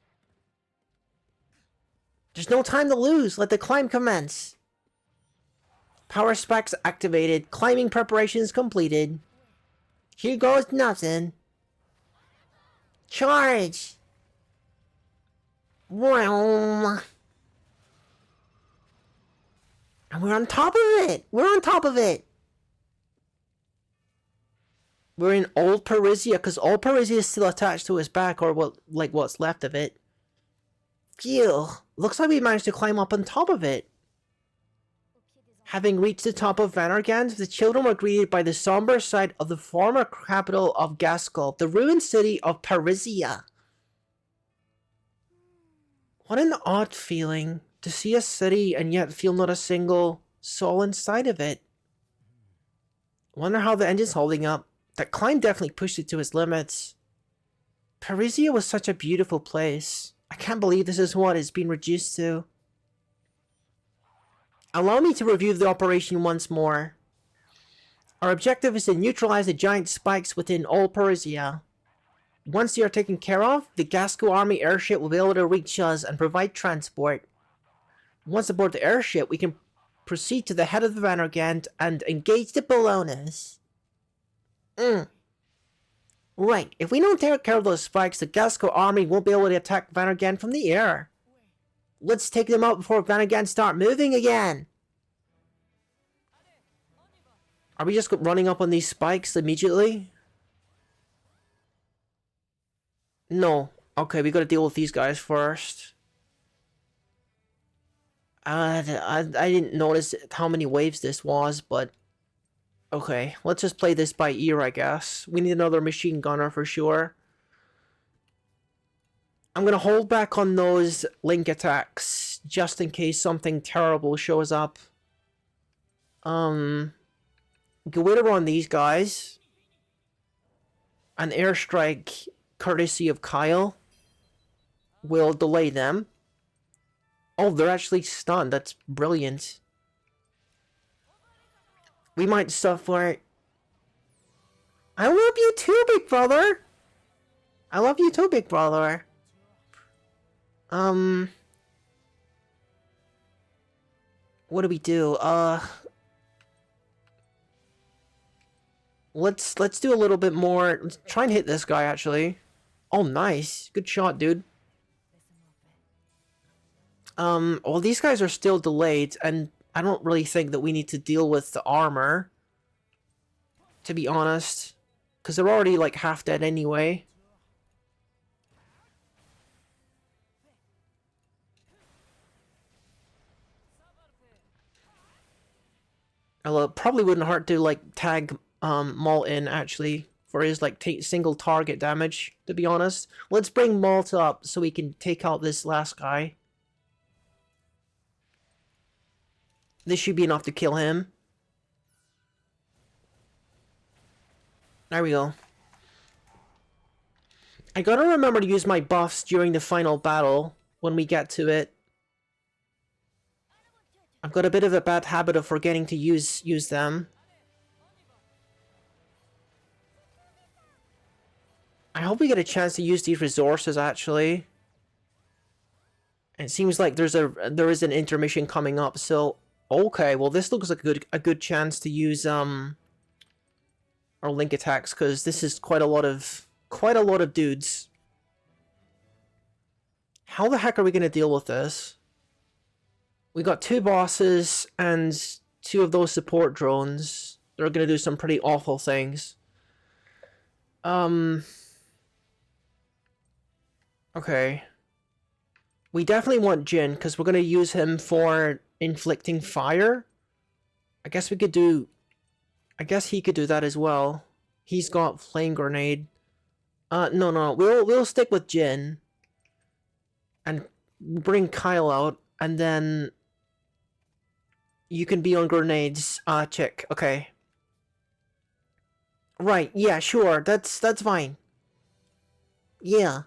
There's no time to lose. Let the climb commence. Power specs activated. Climbing preparations completed. Here goes nothing. Charge! Well, and we're on top of it! We're on top of it! We're in Old Parisia, because Old Parisia is still attached to his back, or what's left of it. Phew. Looks like we managed to climb up on top of it. Having reached the top of Vanorgand, the children were greeted by the somber sight of the former capital of Gaskell, the ruined city of Parisia. What an odd feeling, to see a city and yet feel not a single soul inside of it. Wonder how the engine's holding up. That climb definitely pushed it to its limits. Parisia was such a beautiful place. I can't believe this is what it's been reduced to. Allow me to review the operation once more. Our objective is to neutralize the giant spikes within Old Parisia. Once they are taken care of, the Gasco Army airship will be able to reach us and provide transport. Once aboard the airship, we can proceed to the head of the Vanorgand and engage the Balonus. Right, if we don't take care of those spikes, the Gasco Army won't be able to attack Vanorgand from the air. Let's take them out before Vanorgand start moving again. Are we just running up on these spikes immediately? No. Okay, we gotta deal with these guys first. I didn't notice how many waves this was, but... Okay, let's just play this by ear, I guess. We need another machine gunner for sure. I'm gonna hold back on those link attacks, just in case something terrible shows up. Get rid of on these guys. An airstrike, courtesy of Kyle, will delay them. Oh, they're actually stunned. That's brilliant. We might suffer. I love you too, big brother. I love you too, big brother. What do we do? Let's do a little bit more. Let's try and hit this guy, actually. Oh, nice. Good shot, dude. Well, these guys are still delayed, and I don't really think that we need to deal with the armor, to be honest. Because they're already, like, half dead anyway. Although it probably wouldn't hurt to, like, tag Maul in, actually, for his, like, single target damage, to be honest. Let's bring Malt up so we can take out this last guy. This should be enough to kill him. There we go. I gotta remember to use my buffs during the final battle when we get to it. I've got a bit of a bad habit of forgetting to use them. I hope we get a chance to use these resources, actually. It seems like there is an intermission coming up, so okay, well this looks like a good chance to use our link attacks, because this is quite a lot of dudes. How the heck are we gonna deal with this? We got 2 bosses and 2 of those support drones. They're gonna do some pretty awful things. Okay. We definitely want Jin, because we're gonna use him for inflicting fire. I guess he could do that as well. He's got flame grenade. No, we'll stick with Jin. And bring Kyle out, and then you can be on grenades, Chick. Okay. Right, yeah, sure, that's fine. Yeah.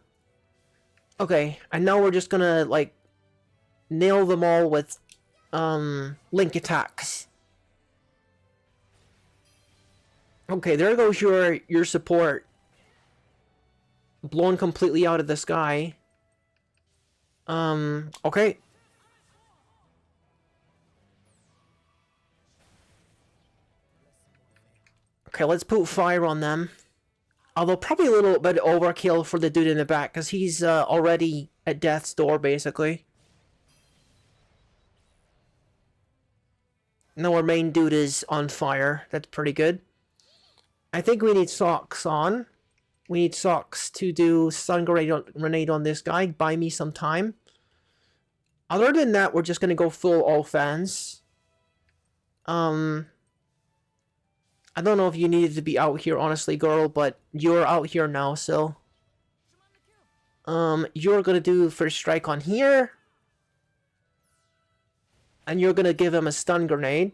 Okay, and now we're just gonna, like, nail them all with, link attacks. Okay, there goes your support. Blown completely out of the sky. Okay. Okay, let's put fire on them. Although probably a little bit overkill for the dude in the back, because he's already at death's door, basically. No, our main dude is on fire. That's pretty good. I think we need socks on. We need socks to do stun grenade on this guy. Buy me some time. Other than that, we're just gonna go full all fans. I don't know if you needed to be out here, honestly, girl, but you're out here now, so... you're gonna do first strike on here. And you're gonna give him a stun grenade.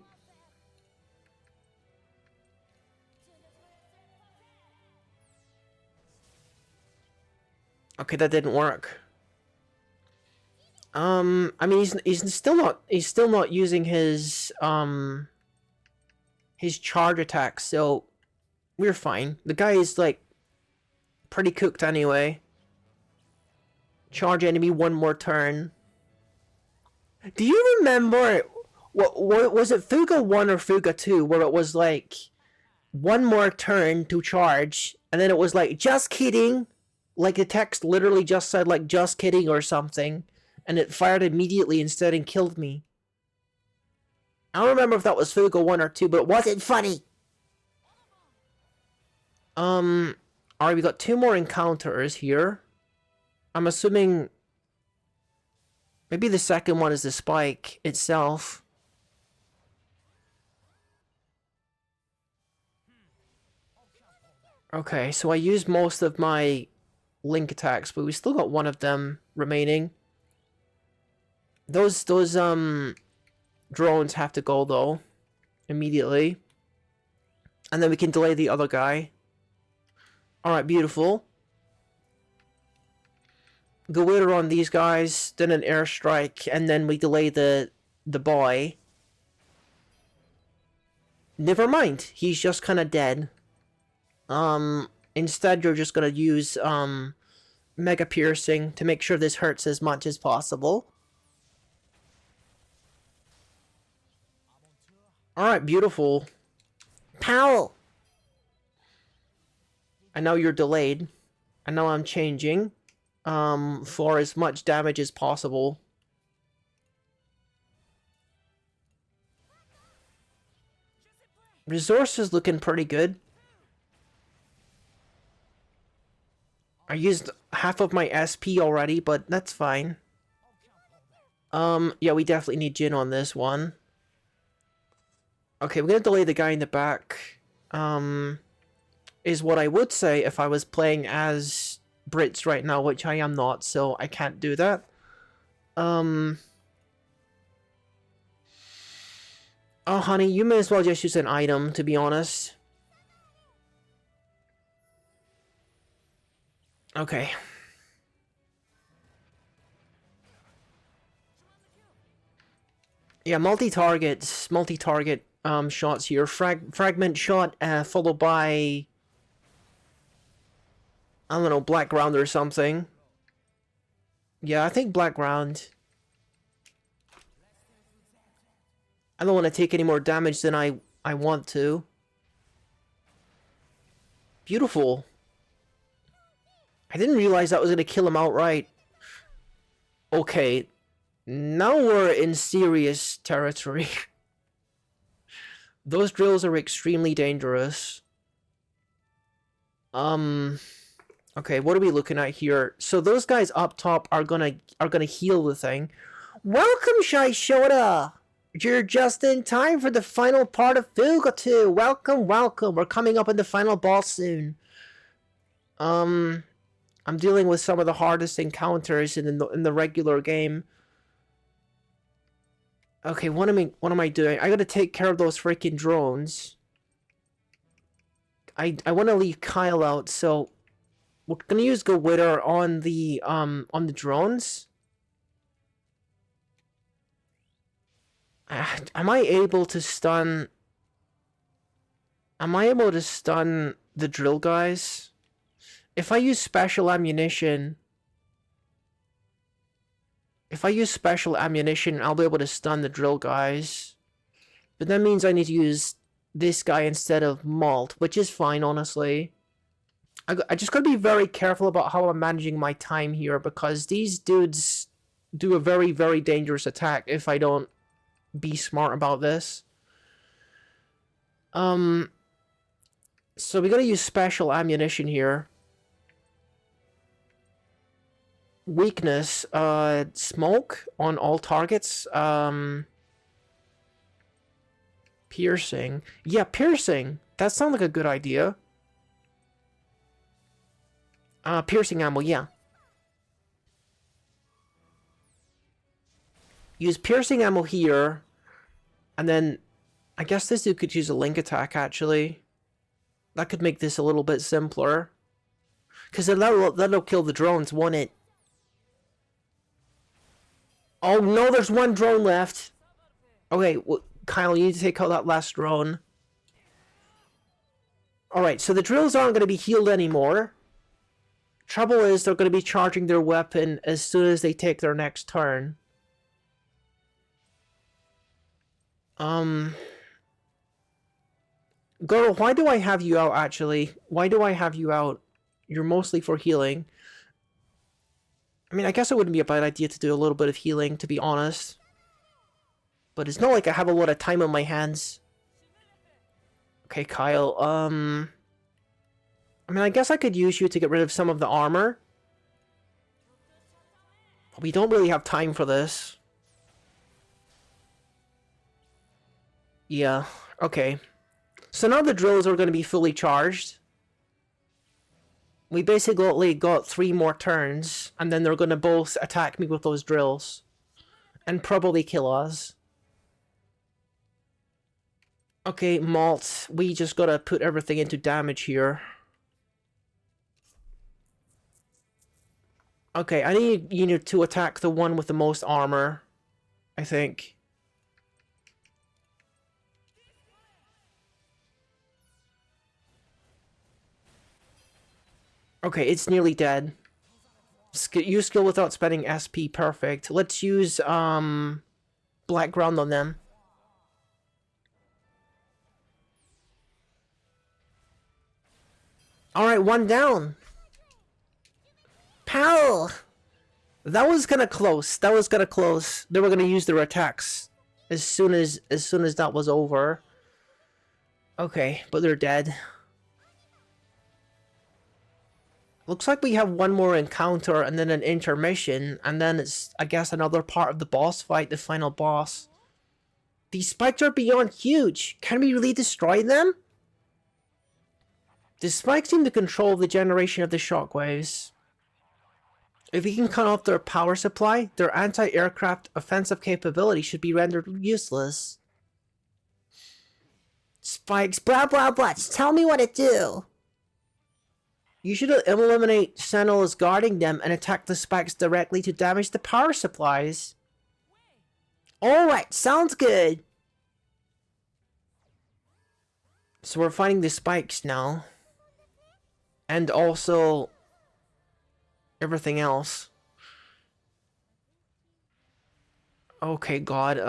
Okay, that didn't work. I mean, he's still not using his charge attack, so we're fine. The guy is, like, pretty cooked anyway. Charge enemy 1 more turn. Do you remember, what was it, Fuga 1 or Fuga 2, where it was like 1 more turn to charge, and then it was like, just kidding, like the text literally just said, like, just kidding or something, and it fired immediately instead and killed me. I don't remember if that was Fuga 1 or 2, but it wasn't funny. Alright, we got 2 more encounters here. I'm assuming maybe the second one is the spike itself. Okay, so I used most of my link attacks, but we still got 1 of them remaining. Those drones have to go, though, immediately. And then we can delay the other guy. Alright, beautiful. Go later on these guys, then an airstrike, and then we delay the boy. Never mind, he's just kind of dead. Instead you're just gonna use, Mega Piercing to make sure this hurts as much as possible. Alright, beautiful. Pow! And now you're delayed. And now I'm changing for as much damage as possible. Resources looking pretty good. I used half of my SP already, but that's fine. Yeah, we definitely need Jin on this one. Okay, we're gonna delay the guy in the back. Is what I would say if I was playing as Brits right now, which I am not, so I can't do that. Oh, honey, you may as well just use an item, to be honest. Okay. Yeah, multi-target shots here. Fragment shot, followed by, I don't know, black ground or something. Yeah, I think black ground. I don't want to take any more damage than I want to. Beautiful. I didn't realize that was going to kill him outright. Okay. Now we're in serious territory. Those drills are extremely dangerous. Okay, what are we looking at here? So those guys up top are gonna heal the thing. Welcome, Shai Shoda! You're just in time for the final part of Fuga 2. Welcome, welcome. We're coming up on the final boss soon. I'm dealing with some of the hardest encounters in the regular game. Okay, what am I doing? I gotta take care of those freaking drones. I want to leave Kyle out, so we're gonna use Go Witter on the drones. Am I able to stun? Am I able to stun the drill guys? If I use special ammunition, I'll be able to stun the drill guys. But that means I need to use this guy instead of Malt, which is fine, honestly. I just gotta be very careful about how I'm managing my time here, because these dudes do a very, very dangerous attack if I don't be smart about this. So we gotta use special ammunition here. Weakness, smoke on all targets. Piercing. Yeah, piercing. That sounds like a good idea. Piercing ammo, yeah. Use piercing ammo here. And then, I guess this dude could use a link attack, actually. That could make this a little bit simpler. Because that'll kill the drones, won't it? Oh no, there's one drone left. Okay, well, Kyle, you need to take out that last drone. Alright, so the drills aren't going to be healed anymore. Trouble is, they're going to be charging their weapon as soon as they take their next turn. Girl, why do I have you out, actually? Why do I have you out? You're mostly for healing. I mean, I guess it wouldn't be a bad idea to do a little bit of healing, to be honest. But it's not like I have a lot of time on my hands. Okay, Kyle, I mean, I guess I could use you to get rid of some of the armor. But we don't really have time for this. Yeah, okay. So now the drills are going to be fully charged. We basically got 3 more turns, and then they're going to both attack me with those drills. And probably kill us. Okay, Malt, we just gotta put everything into damage here. Okay, I need you to attack the one with the most armor, I think. Okay, it's nearly dead. Use skill without spending SP, perfect. Let's use, black ground on them. Alright, one down. Pal! That was kinda close. That was kinda close. They were gonna use their attacks as soon as that was over. Okay, but they're dead. Looks like we have one more encounter and then an intermission, and then it's, I guess, another part of the boss fight, the final boss. These spikes are beyond huge. Can we really destroy them? The spikes seem to control the generation of the shockwaves. If we can cut off their power supply, their anti-aircraft offensive capability should be rendered useless. Spikes, blah blah blah, just tell me what to do. You should eliminate sentinels guarding them and attack the spikes directly to damage the power supplies. Alright, sounds good. So we're fighting the spikes now. And also everything else. Okay, God,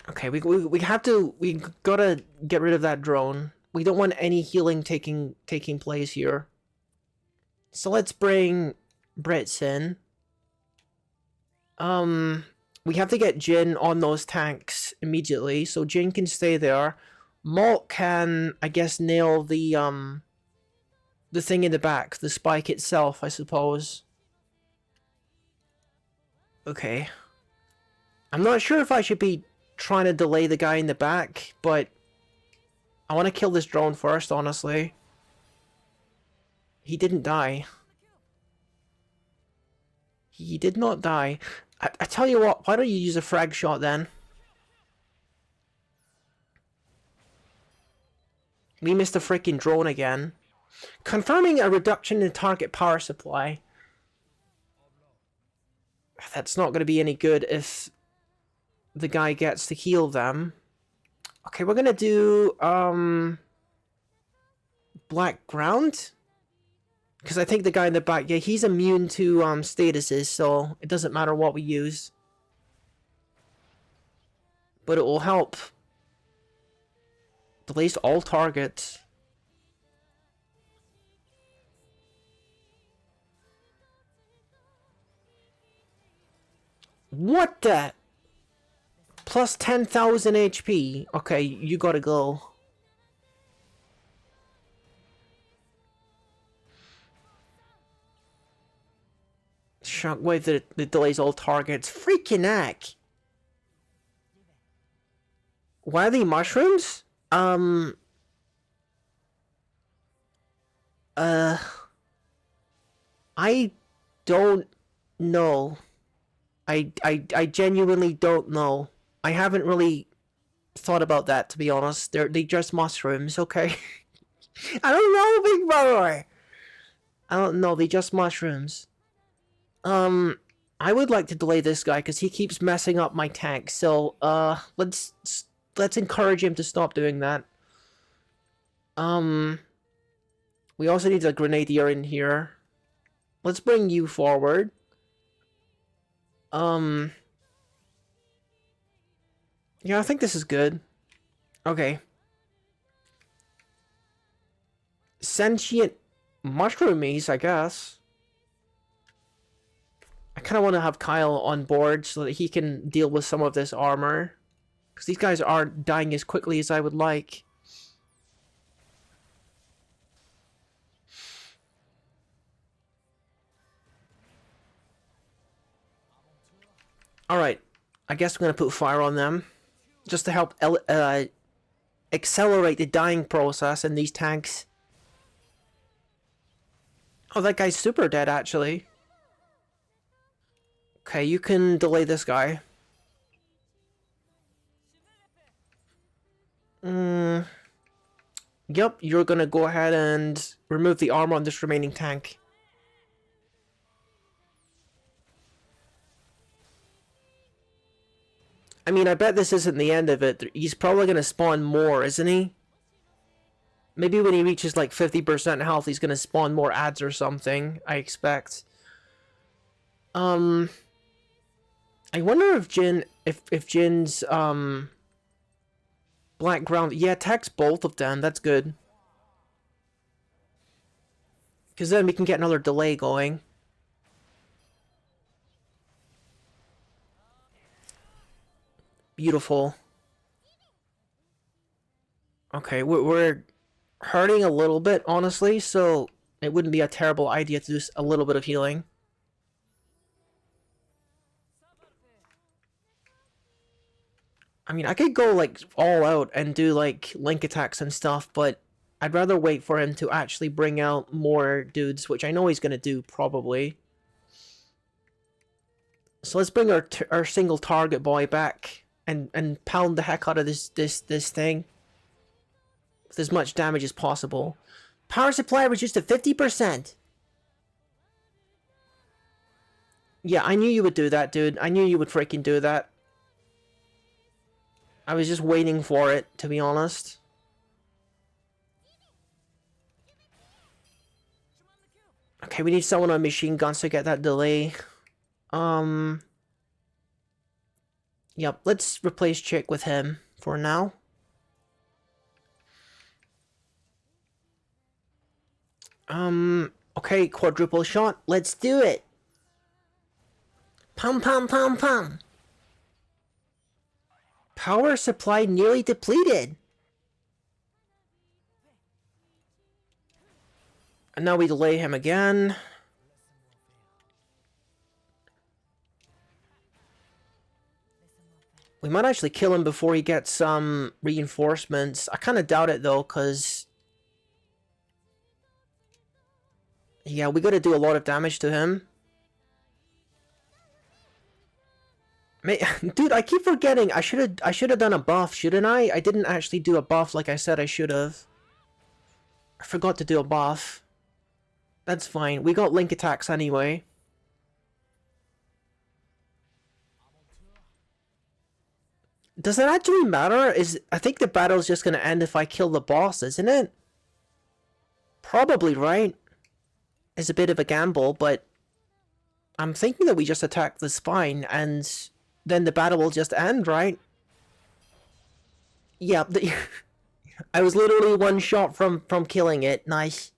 Okay, we have to, we gotta get rid of that drone. We don't want any healing taking place here. So let's bring Brits in. We have to get Jin on those tanks immediately, so Jin can stay there. Malt can, I guess, nail the thing in the back, the spike itself, I suppose. Okay. I'm not sure if I should be trying to delay the guy in the back, but I want to kill this drone first, honestly. He didn't die. He did not die. I tell you what, why don't you use a frag shot then? We missed the freaking drone again. Confirming a reduction in target power supply. That's not going to be any good if the guy gets to heal them. Okay, we're going to do black ground. Because I think the guy in the back, yeah, he's immune to statuses, so it doesn't matter what we use. But it will help. Delays all targets. What the? Plus 10,000 HP. Okay, you gotta go. Shockwave that delays all targets. Freaking heck! Why are they mushrooms? I don't know. I genuinely don't know. I haven't really thought about that, to be honest. They just mushrooms, okay? I don't know, big brother! I don't know, they just mushrooms. I would like to delay this guy because he keeps messing up my tank. So, let's encourage him to stop doing that. We also need a grenadier in here. Let's bring you forward. Yeah, I think this is good. Okay. Sentient mushroomies, I guess. I kind of want to have Kyle on board so that he can deal with some of this armor. Because these guys aren't dying as quickly as I would like. Alright. I guess I'm going to put fire on them. Just to help accelerate the dying process in these tanks. Oh, that guy's super dead, actually. Okay, you can delay this guy. Yep, you're gonna go ahead and remove the armor on this remaining tank. I mean, I bet this isn't the end of it. He's probably gonna spawn more, isn't he? Maybe when he reaches like 50% health, he's gonna spawn more ads or something, I expect. I wonder if Jin if Jin's black ground, yeah, attacks both of them. That's good. Because then we can get another delay going. Beautiful. Okay, we're hurting a little bit, honestly, so it wouldn't be a terrible idea to do a little bit of healing. I mean, I could go, like, all out and do, like, link attacks and stuff, but I'd rather wait for him to actually bring out more dudes, which I know he's gonna do, probably. So let's bring our single target boy back and pound the heck out of this thing with as much damage as possible. Power supply reduced to 50%. Yeah, I knew you would do that, dude. I knew you would freaking do that. I was just waiting for it, to be honest. Okay, we need someone on machine guns to get that delay. Yep, let's replace Chick with him for now. Okay, quadruple shot. Let's do it. Pum pum pum pum. Power supply nearly depleted. And now we delay him again. We might actually kill him before he gets some reinforcements. I kind of doubt it though, because... yeah, we gotta do a lot of damage to him. Dude, I keep forgetting. I should have done a buff, shouldn't I? I didn't actually do a buff like I said I should have. I forgot to do a buff. That's fine. We got link attacks anyway. Does it actually matter? I think the battle's just gonna end if I kill the boss, isn't it? Probably, right? It's a bit of a gamble, but I'm thinking that we just attack the spine and then the battle will just end, right? Yeah, I was literally one shot from killing it. Nice.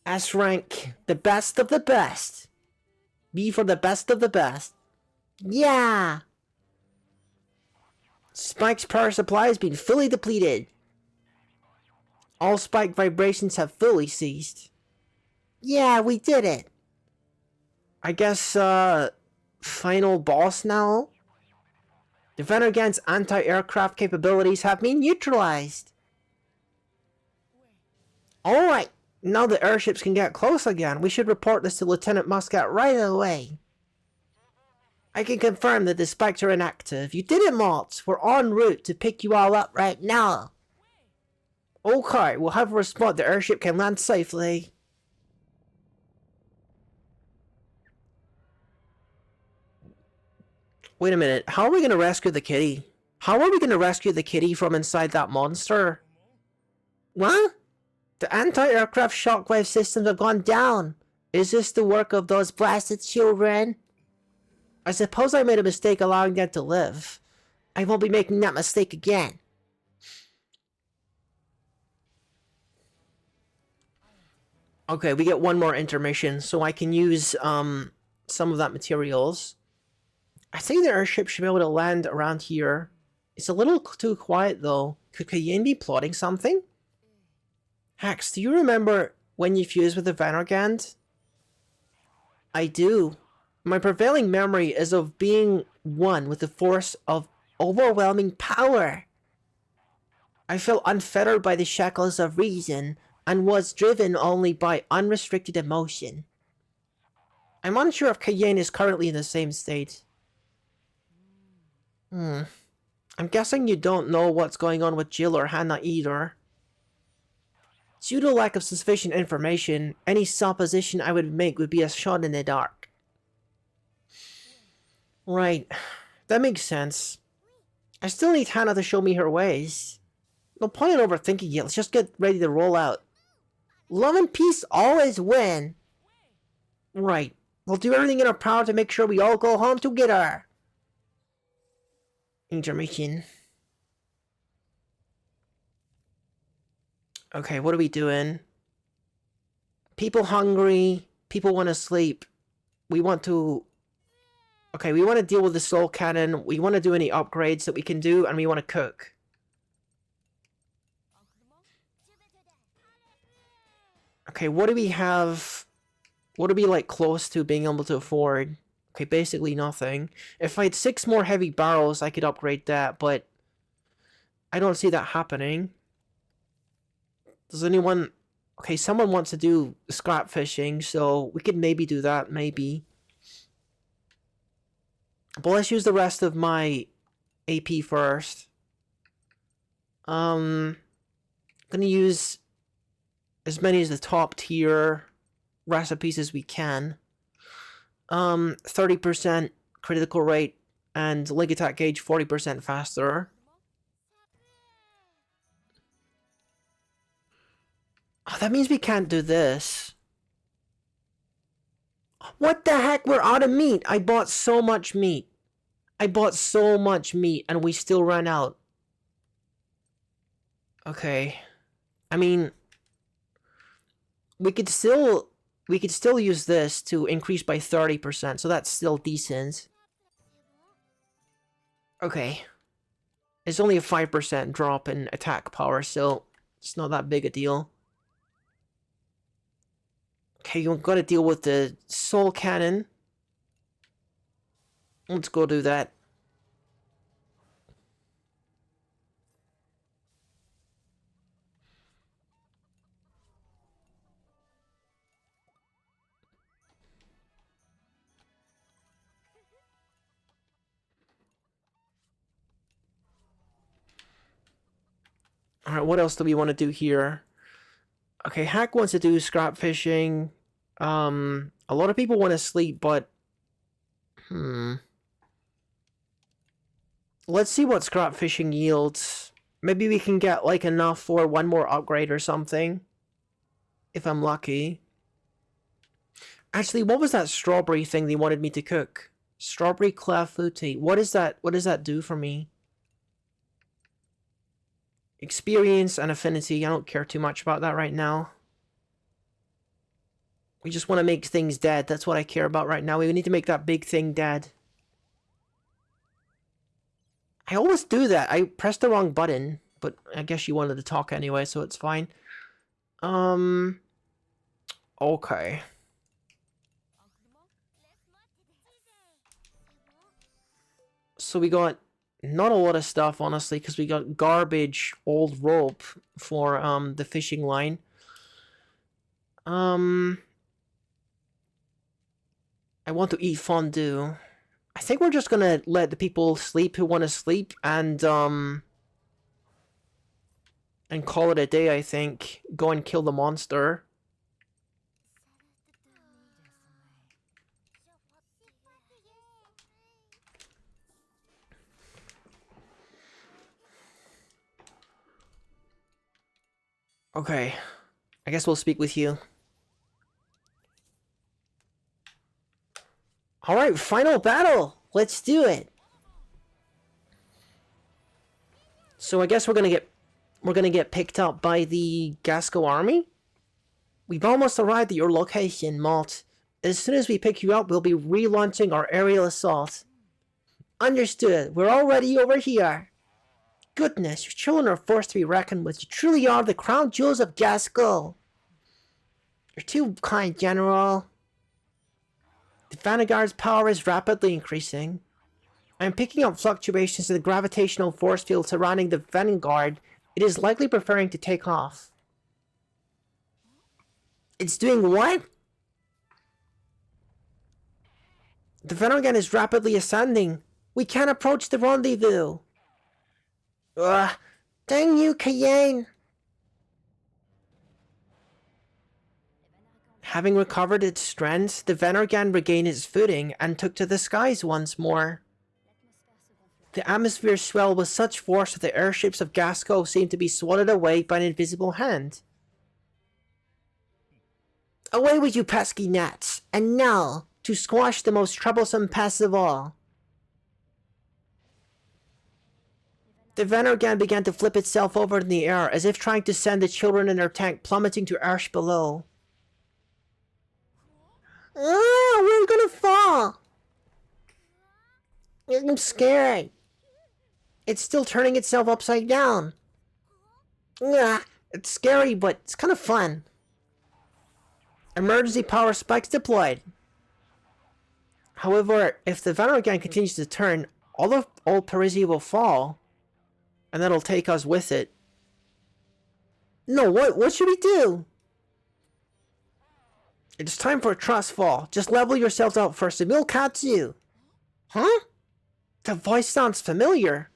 S rank, the best of the best. B for the best of the best. Yeah! Spike's power supply has been fully depleted. All spike vibrations have fully ceased. Yeah, we did it. I guess, final boss now? The Venergan's anti-aircraft capabilities have been neutralized. Alright, now the airships can get close again. We should report this to Lieutenant Muscat right away. I can confirm that the spikes are inactive. You did it, Malt. We're en route to pick you all up right now. Okay, we'll have a response. The airship can land safely. Wait a minute. How are we going to rescue the kitty? How are we going to rescue the kitty from inside that monster? What? The anti-aircraft shockwave systems have gone down. Is this the work of those blasted children? I suppose I made a mistake allowing them to live. I won't be making that mistake again. Okay, we get one more intermission, so I can use, some of that materials. I think the airship should be able to land around here. It's a little too quiet, though. Could Cayenne be plotting something? Hax, do you remember when you fused with the Venergand? I do. My prevailing memory is of being one with the force of overwhelming power. I felt unfettered by the shackles of reason and was driven only by unrestricted emotion. I'm unsure if Cayenne is currently in the same state. I'm guessing you don't know what's going on with Jill or Hannah either. Due to lack of sufficient information, any supposition I would make would be a shot in the dark. Right. That makes sense. I still need Hannah to show me her ways. No point in overthinking it. Let's just get ready to roll out. Love and peace always win. Right. We'll do everything in our power to make sure we all go home together. Intermission. Okay, what are we doing? People hungry. People want to sleep. We want to... Okay, we want to deal with the soul cannon. We want to do any upgrades that we can do, and we want to cook. Okay, what do we have? What are we, like, close to being able to afford? Okay, basically nothing. If I had 6 more heavy barrels, I could upgrade that, but... I don't see that happening. Does anyone... Okay, someone wants to do scrap fishing, so we could maybe do that, maybe. But let's use the rest of my AP first. Gonna use as many as the top tier recipes as we can. 30% critical rate and link attack gauge 40% faster. Oh, that means we can't do this. What the heck? We're out of meat. I bought so much meat. I bought so much meat and we still ran out. Okay. I mean, we could still use this to increase by 30%, so that's still decent. Okay. It's only a 5% drop in attack power, so it's not that big a deal. Okay, you've got to deal with the soul cannon. Let's go do that. Alright, what else do we want to do here? Okay, Hack wants to do scrap fishing. A lot of people want to sleep, but... Let's see what scrap fishing yields. Maybe we can get, like, enough for one more upgrade or something. If I'm lucky. Actually, what was that strawberry thing they wanted me to cook? Strawberry clafouti. What is that? What does that do for me? Experience and affinity. I don't care too much about that right now. We just want to make things dead. That's what I care about right now. We need to make that big thing dead. I always do that. I pressed the wrong button. But I guess you wanted to talk anyway, so it's fine. Okay. So we got not a lot of stuff, honestly, because we got garbage old rope for the fishing line. I want to eat fondue. I think we're just gonna let the people sleep who want to sleep and call it a day, I think. Go and kill the monster. Okay. I guess we'll speak with you. Alright, final battle! Let's do it! So I guess we're gonna get picked up by the Gasco army? We've almost arrived at your location, Malt. As soon as we pick you up, we'll be relaunching our aerial assault. Understood. We're already over here. Goodness, your children are forced to be reckoned with. You truly are the crown jewels of Gasco. You're too kind, General. The Vanguard's power is rapidly increasing. I'm picking up fluctuations in the gravitational force field surrounding the Vanguard. It is likely preferring to take off. It's doing what? The Vanguard is rapidly ascending. We can't approach the rendezvous. Ugh. Dang you, Cayenne. Having recovered its strength, the Venergan regained its footing and took to the skies once more. The atmosphere swelled with such force that the airships of Gasco seemed to be swallowed away by an invisible hand. Away with you pesky gnats, and now, to squash the most troublesome pest of all. The Venergan began to flip itself over in the air, as if trying to send the children in their tank plummeting to ash below. Ah, we're gonna fall! I'm scared. It's still turning itself upside down. Ah, it's scary, but it's kind of fun. Emergency power spikes deployed. However, if the Venergan continues to turn, all of old Parisi will fall. And that'll take us with it. No, what should we do? It's time for a trust fall. Just level yourselves out first and we'll catch you. Huh? The voice sounds familiar.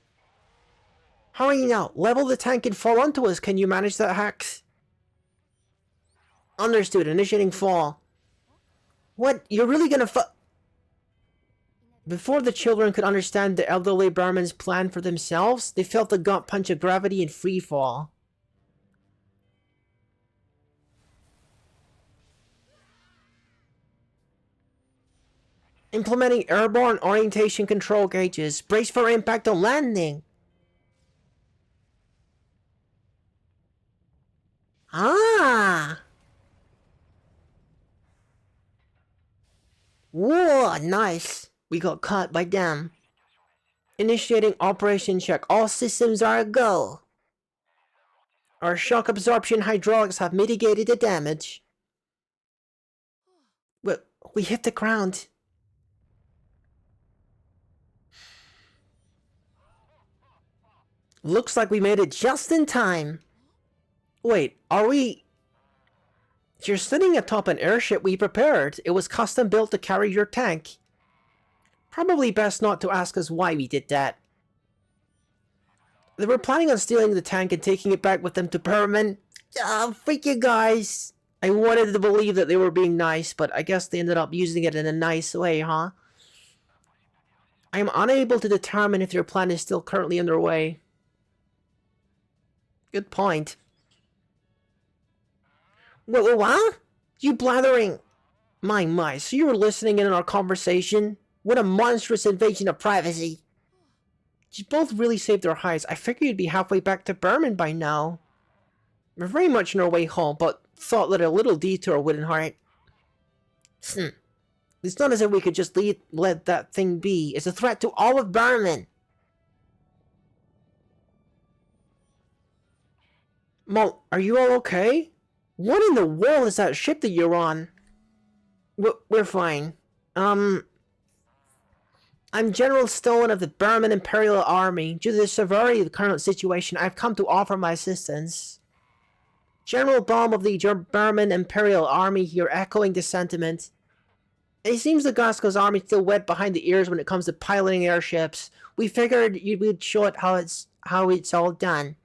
Hurry now. Level the tank and fall onto us. Can you manage that, Hex? Understood. Initiating fall. What? You're really gonna Before the children could understand the elderly Brahmin's plan for themselves, they felt the gut punch of gravity in free fall. Implementing airborne orientation control gauges. Brace for impact on landing. Ah! Whoa, nice. We got caught by them. Initiating operation check. All systems are a go. Our shock absorption hydraulics have mitigated the damage. We hit the ground. Looks like we made it just in time. Wait, are we... You're sitting atop an airship we prepared. It was custom built to carry your tank. Probably best not to ask us why we did that. They were planning on stealing the tank and taking it back with them to Berman. Freak you guys. I wanted to believe that they were being nice, but I guess they ended up using it in a nice way, huh? I am unable to determine if their plan is still currently underway. Good point. What? You blathering? My, so you were listening in on our conversation? What a monstrous invasion of privacy. You both really saved our hides. I figured you'd be halfway back to Berman by now. We're very much on our way home, but thought that a little detour wouldn't hurt. It's not as if we could just let that thing be. It's a threat to all of Berman. Mo, are you all okay? What in the world is that ship that you're on? We're fine. I'm General Stone of the Burman Imperial Army. Due to the severity of the current situation, I've come to offer my assistance. General Baum of the Burman Imperial Army here, echoing the sentiment. It seems the Gasco's army is still wet behind the ears when it comes to piloting airships. We figured you would show it how it's all done.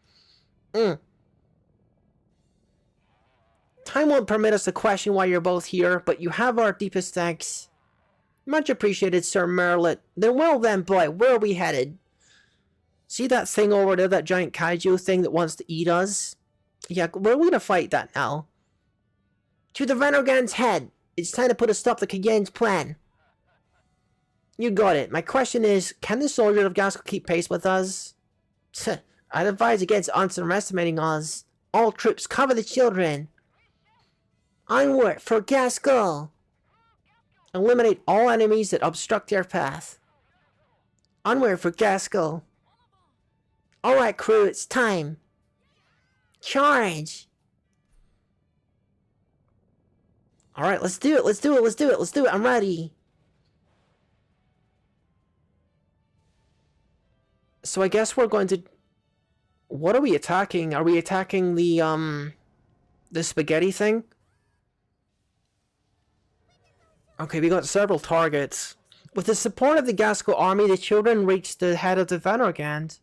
Time won't permit us to question why you're both here, but you have our deepest thanks. Much appreciated, Sir Merlet. Then, well then, boy, where are we headed? See that thing over there, that giant kaiju thing that wants to eat us? Yeah, we're gonna fight that now. To the Venergan's head. It's time to put a stop to Kayen's plan. You got it. My question is, can the soldiers of Gasco keep pace with us? I'd advise against underestimating us. All troops, cover the children. Onward for Gasco. Eliminate all enemies that obstruct their path. Onward for Gasco. Alright, crew, it's time. Charge! Alright, let's do it, I'm ready. So I guess we're going to... What are we attacking? Are we attacking the spaghetti thing? Okay, we got several targets. With the support of the Gasco army, the children reached the head of the Venergand.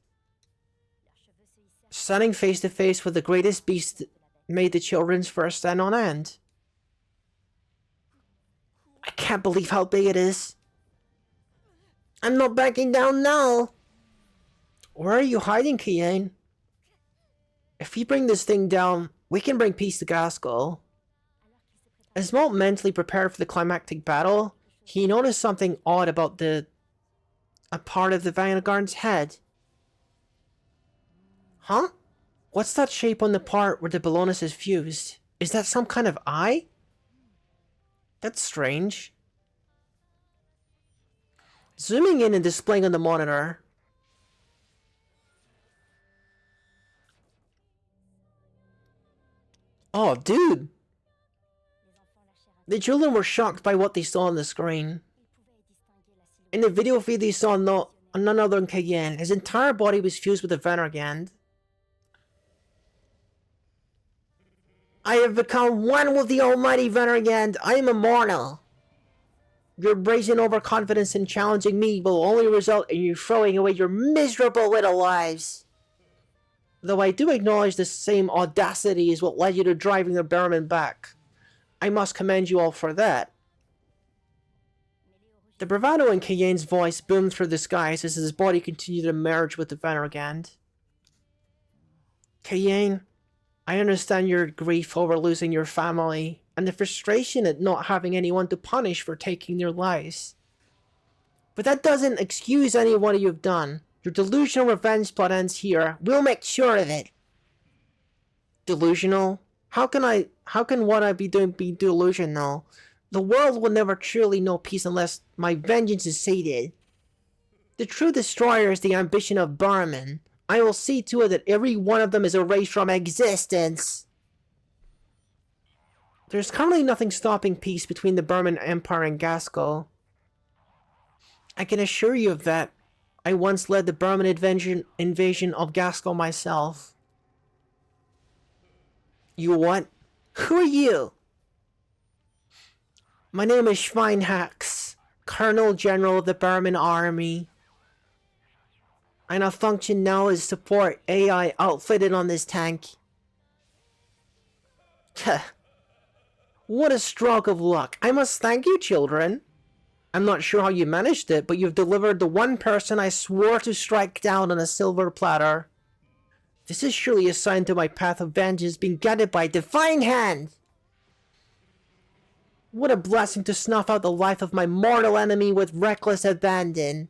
Standing face to face with the greatest beast made the children's first stand on end. I can't believe how big it is. I'm not backing down now. Where are you hiding, Kayen? If we bring this thing down, we can bring peace to Gasco. As Molt mentally prepared for the climactic battle, he noticed something odd about a part of the Vanguard's head. Huh? What's that shape on the part where the Ballonis is fused? Is that some kind of eye? That's strange. Zooming in and displaying on the monitor. Oh, dude! The children were shocked by what they saw on the screen. In the video feed, they saw none other than Cayenne. His entire body was fused with a Venergand. I have become one with the almighty Venergand. I am immortal. Your brazen overconfidence in challenging me will only result in you throwing away your miserable little lives. Though I do acknowledge the same audacity is what led you to driving the Behrman back. I must commend you all for that. The bravado in Cayenne's voice boomed through the skies as his body continued to merge with the Venergand. Cayenne, I understand your grief over losing your family, and the frustration at not having anyone to punish for taking their lives. But that doesn't excuse any of what you've done. Your delusional revenge plot ends here. We'll make sure of it. Delusional? How can what I be doing be delusional? The world will never truly know peace unless my vengeance is sated. The true destroyer is the ambition of Barman. I will see to it that every one of them is erased from existence. There's currently nothing stopping peace between the Burman Empire and Gaskell. I can assure you of that. I once led the Burman invasion of Gaskell myself. You what? Who are you? My name is Schweinhax, Colonel General of the Burman Army. I now function now as support AI outfitted on this tank. What a stroke of luck. I must thank you, children. I'm not sure how you managed it, but you've delivered the one person I swore to strike down on a silver platter. This is surely a sign to my path of vengeance being guided by a divine hand. What a blessing to snuff out the life of my mortal enemy with reckless abandon.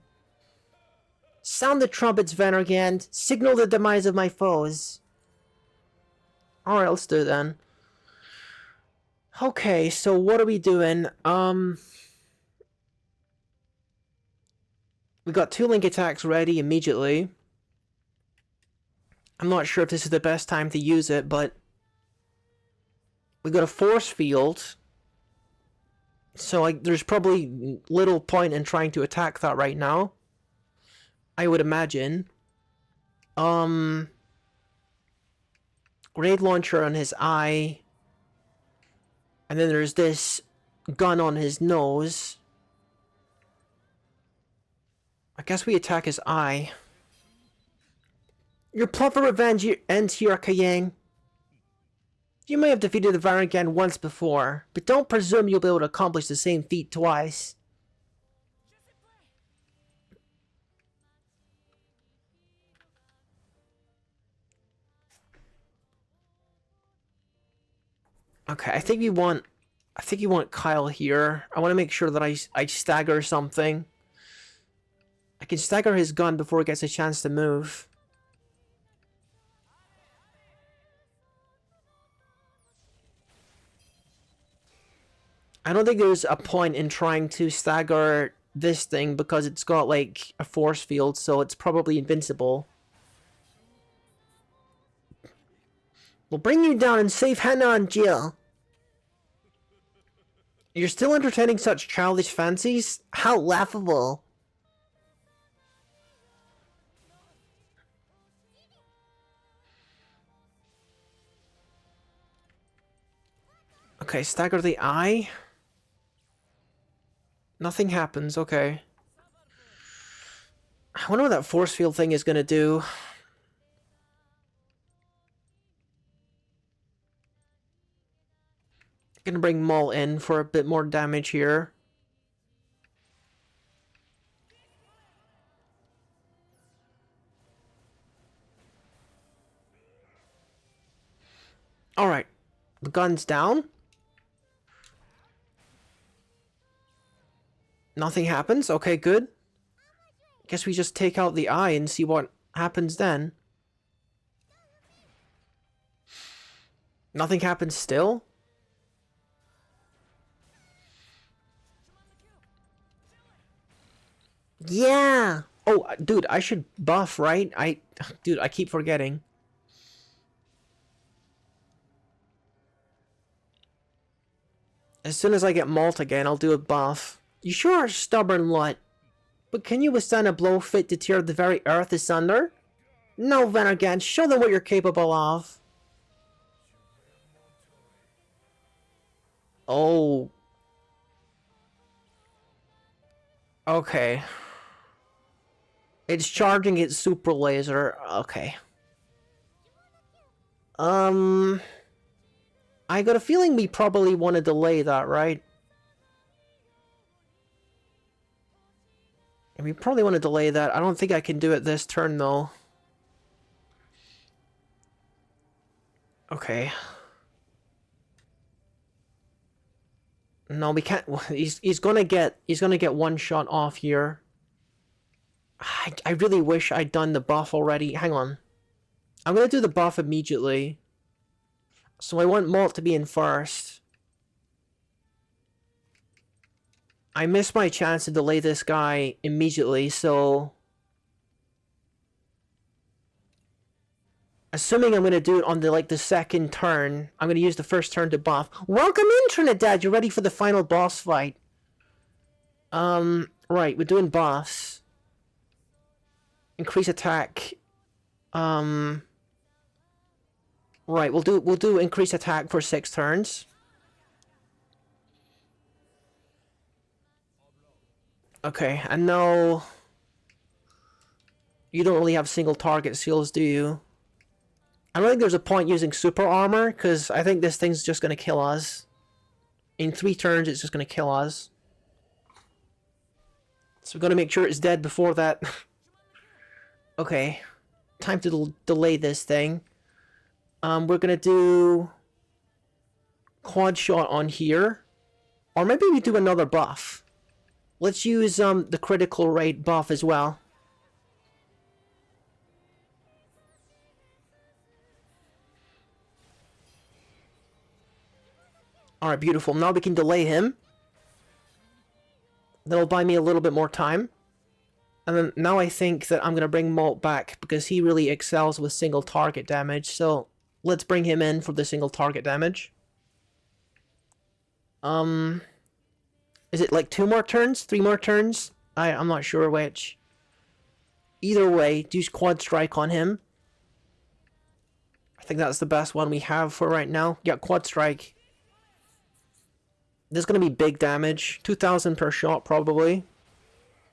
Sound the trumpets, Venergand. Signal the demise of my foes. Alright, let's do it then. Okay, so what are we doing? We got 2 link attacks ready immediately. I'm not sure if this is the best time to use it, but we got a force field. So there's probably little point in trying to attack that right now. I would imagine. Grenade launcher on his eye. And then there's this gun on his nose. I guess we attack his eye. Your plot for revenge ends here, Cayenne. You may have defeated the Varangan once before, but don't presume you'll be able to accomplish the same feat twice. Okay, I think you want Kyle here. I want to make sure that I stagger something. I can stagger his gun before he gets a chance to move. I don't think there's a point in trying to stagger this thing because it's got like a force field, so it's probably invincible. We'll bring you down and save Hannah and Jill. You're still entertaining such childish fancies? How laughable. Okay, stagger the eye. Nothing happens, okay. I wonder what that force field thing is gonna do. Gonna bring Mull in for a bit more damage here. Alright. The gun's down. Nothing happens? Okay, good. Guess we just take out the eye and see what happens then. Nothing happens still? Yeah! Oh, dude, I should buff, right? Dude, I keep forgetting. As soon as I get Malt again, I'll do a buff. You sure are stubborn lot. But can you withstand a blow fit to tear the very earth asunder? No, Venergan, show them what you're capable of. Oh. Okay. It's charging its super laser. Okay. I got a feeling we probably want to delay that, right? And we probably want to delay that. I don't think I can do it this turn, though. Okay. No, we can't. He's gonna get one shot off here. I really wish I'd done the buff already. Hang on. I'm gonna do the buff immediately. So I want Malt to be in first. I missed my chance to delay this guy immediately, so... Assuming I'm gonna do it on the second turn, I'm gonna use the first turn to buff. Welcome in, Trinidad! You're ready for the final boss fight. Right, we're doing buffs. Increase attack. Right, we'll do increase attack for 6 turns. Okay, and now... You don't really have single target seals, do you? I don't think there's a point using super armor, because I think this thing's just gonna kill us. In 3 turns, it's just gonna kill us. So we're gonna make sure it's dead before that. Okay. Time to delay this thing. We're gonna do... Quad shot on here. Or maybe we do another buff. Let's use the critical rate buff as well. Alright, beautiful. Now we can delay him. That'll buy me a little bit more time. And then now I think that I'm going to bring Malt back because he really excels with single target damage. So let's bring him in for the single target damage. Is it like 2 more turns? 3 more turns? I'm not sure which. Either way, do quad strike on him. I think that's the best one we have for right now. Yeah, quad strike. There's going to be big damage. 2,000 per shot, probably.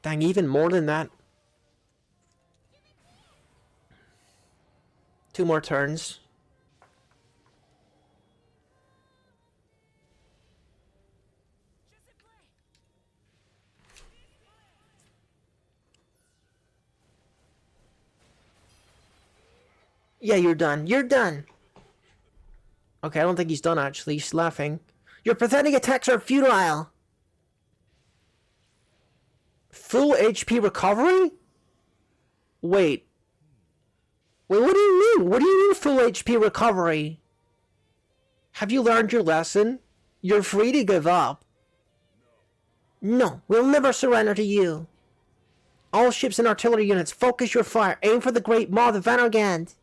Dang, even more than that. 2 more turns. Yeah, you're done. You're done! Okay, I don't think he's done, actually. He's laughing. Your pathetic attacks are futile! Full HP recovery? Wait. Wait, what do you mean? What do you mean full HP recovery? Have you learned your lesson? You're free to give up. No, we'll never surrender to you. All ships and artillery units, focus your fire. Aim for the Great Maw of Vanargand.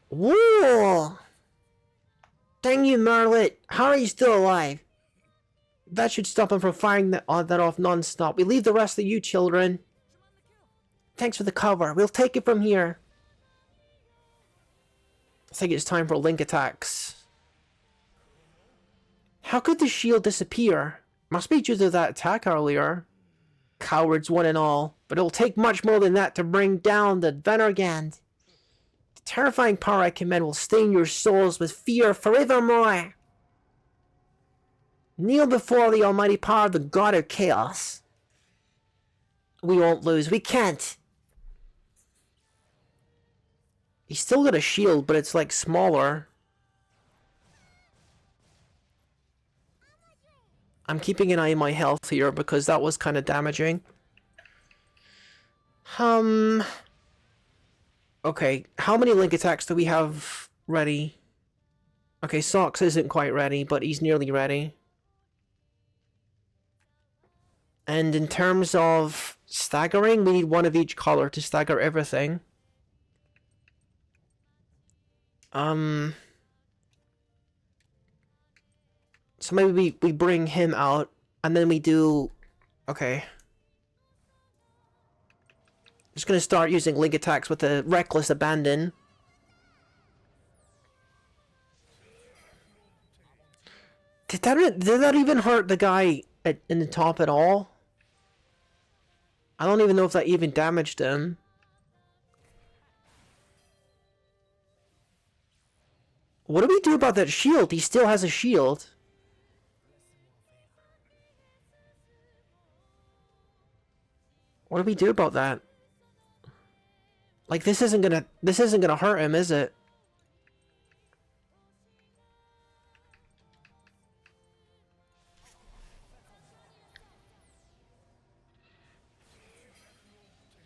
Whoa! Dang you, Marlet. How are you still alive? That should stop him from firing that off non-stop. We leave the rest of you, children. Thanks for the cover. We'll take it from here. I think it's time for link attacks. How could the shield disappear? Must be due to that attack earlier. Cowards one and all. But it'll take much more than that to bring down the Vanargand. The terrifying power I command will stain your souls with fear forevermore. Kneel before the almighty power of the god of chaos. We won't lose. We can't. He's still got a shield, but it's like smaller. I'm keeping an eye on my health here because that was kind of damaging. Okay, how many link attacks do we have ready? Okay, Socks isn't quite ready, but he's nearly ready. And in terms of staggering, we need one of each color to stagger everything. So maybe we bring him out, and then we do... Okay. Just gonna start using link attacks with a reckless abandon. Did that even hurt the guy in the top at all? I don't even know if that even damaged him. What do we do about that shield? He still has a shield. What do we do about that? Like, this isn't gonna hurt him, is it?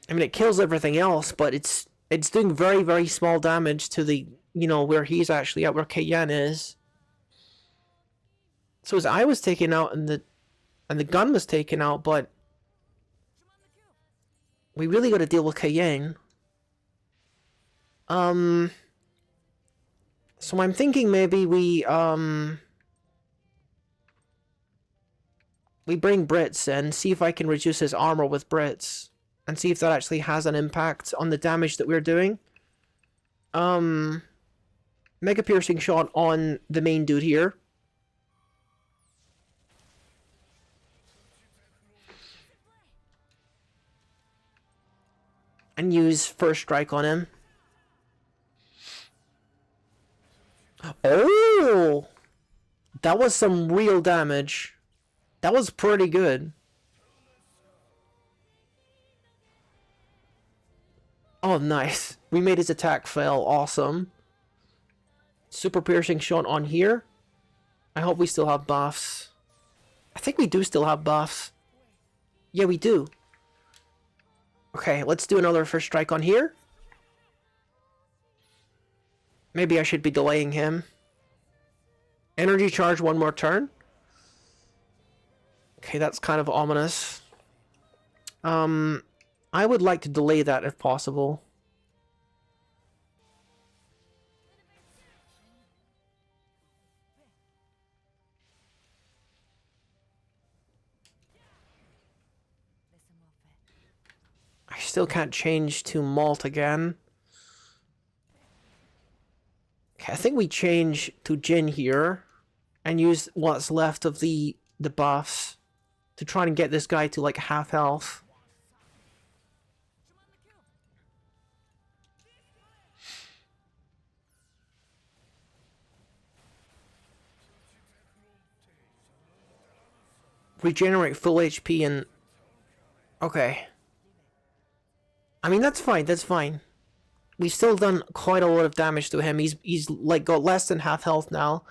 I mean, it kills everything else, but it's doing very, very small damage to the, you know, where he's actually at, where Kayen is. So his eye was taken out and the gun was taken out, but we really gotta deal with Kayen. So I'm thinking maybe we bring Brits and see if I can reduce his armor with Brits. And see if that actually has an impact on the damage that we're doing. Mega piercing shot on the main dude here. And use first strike on him. Oh! That was some real damage. That was pretty good. Oh, nice. We made his attack fail. Awesome. Super piercing shot on here. I hope we still have buffs. I think we do still have buffs. Yeah, we do. Okay, let's do another first strike on here. Maybe I should be delaying him. Energy charge one more turn. Okay, that's kind of ominous. I would like to delay that if possible. I still can't change to Malt again. Okay, I think we change to Jin here and use what's left of the buffs to try and get this guy to like half health. Regenerate full HP and... Okay. I mean, that's fine, that's fine. We've still done quite a lot of damage to him. He's like got less than half health now.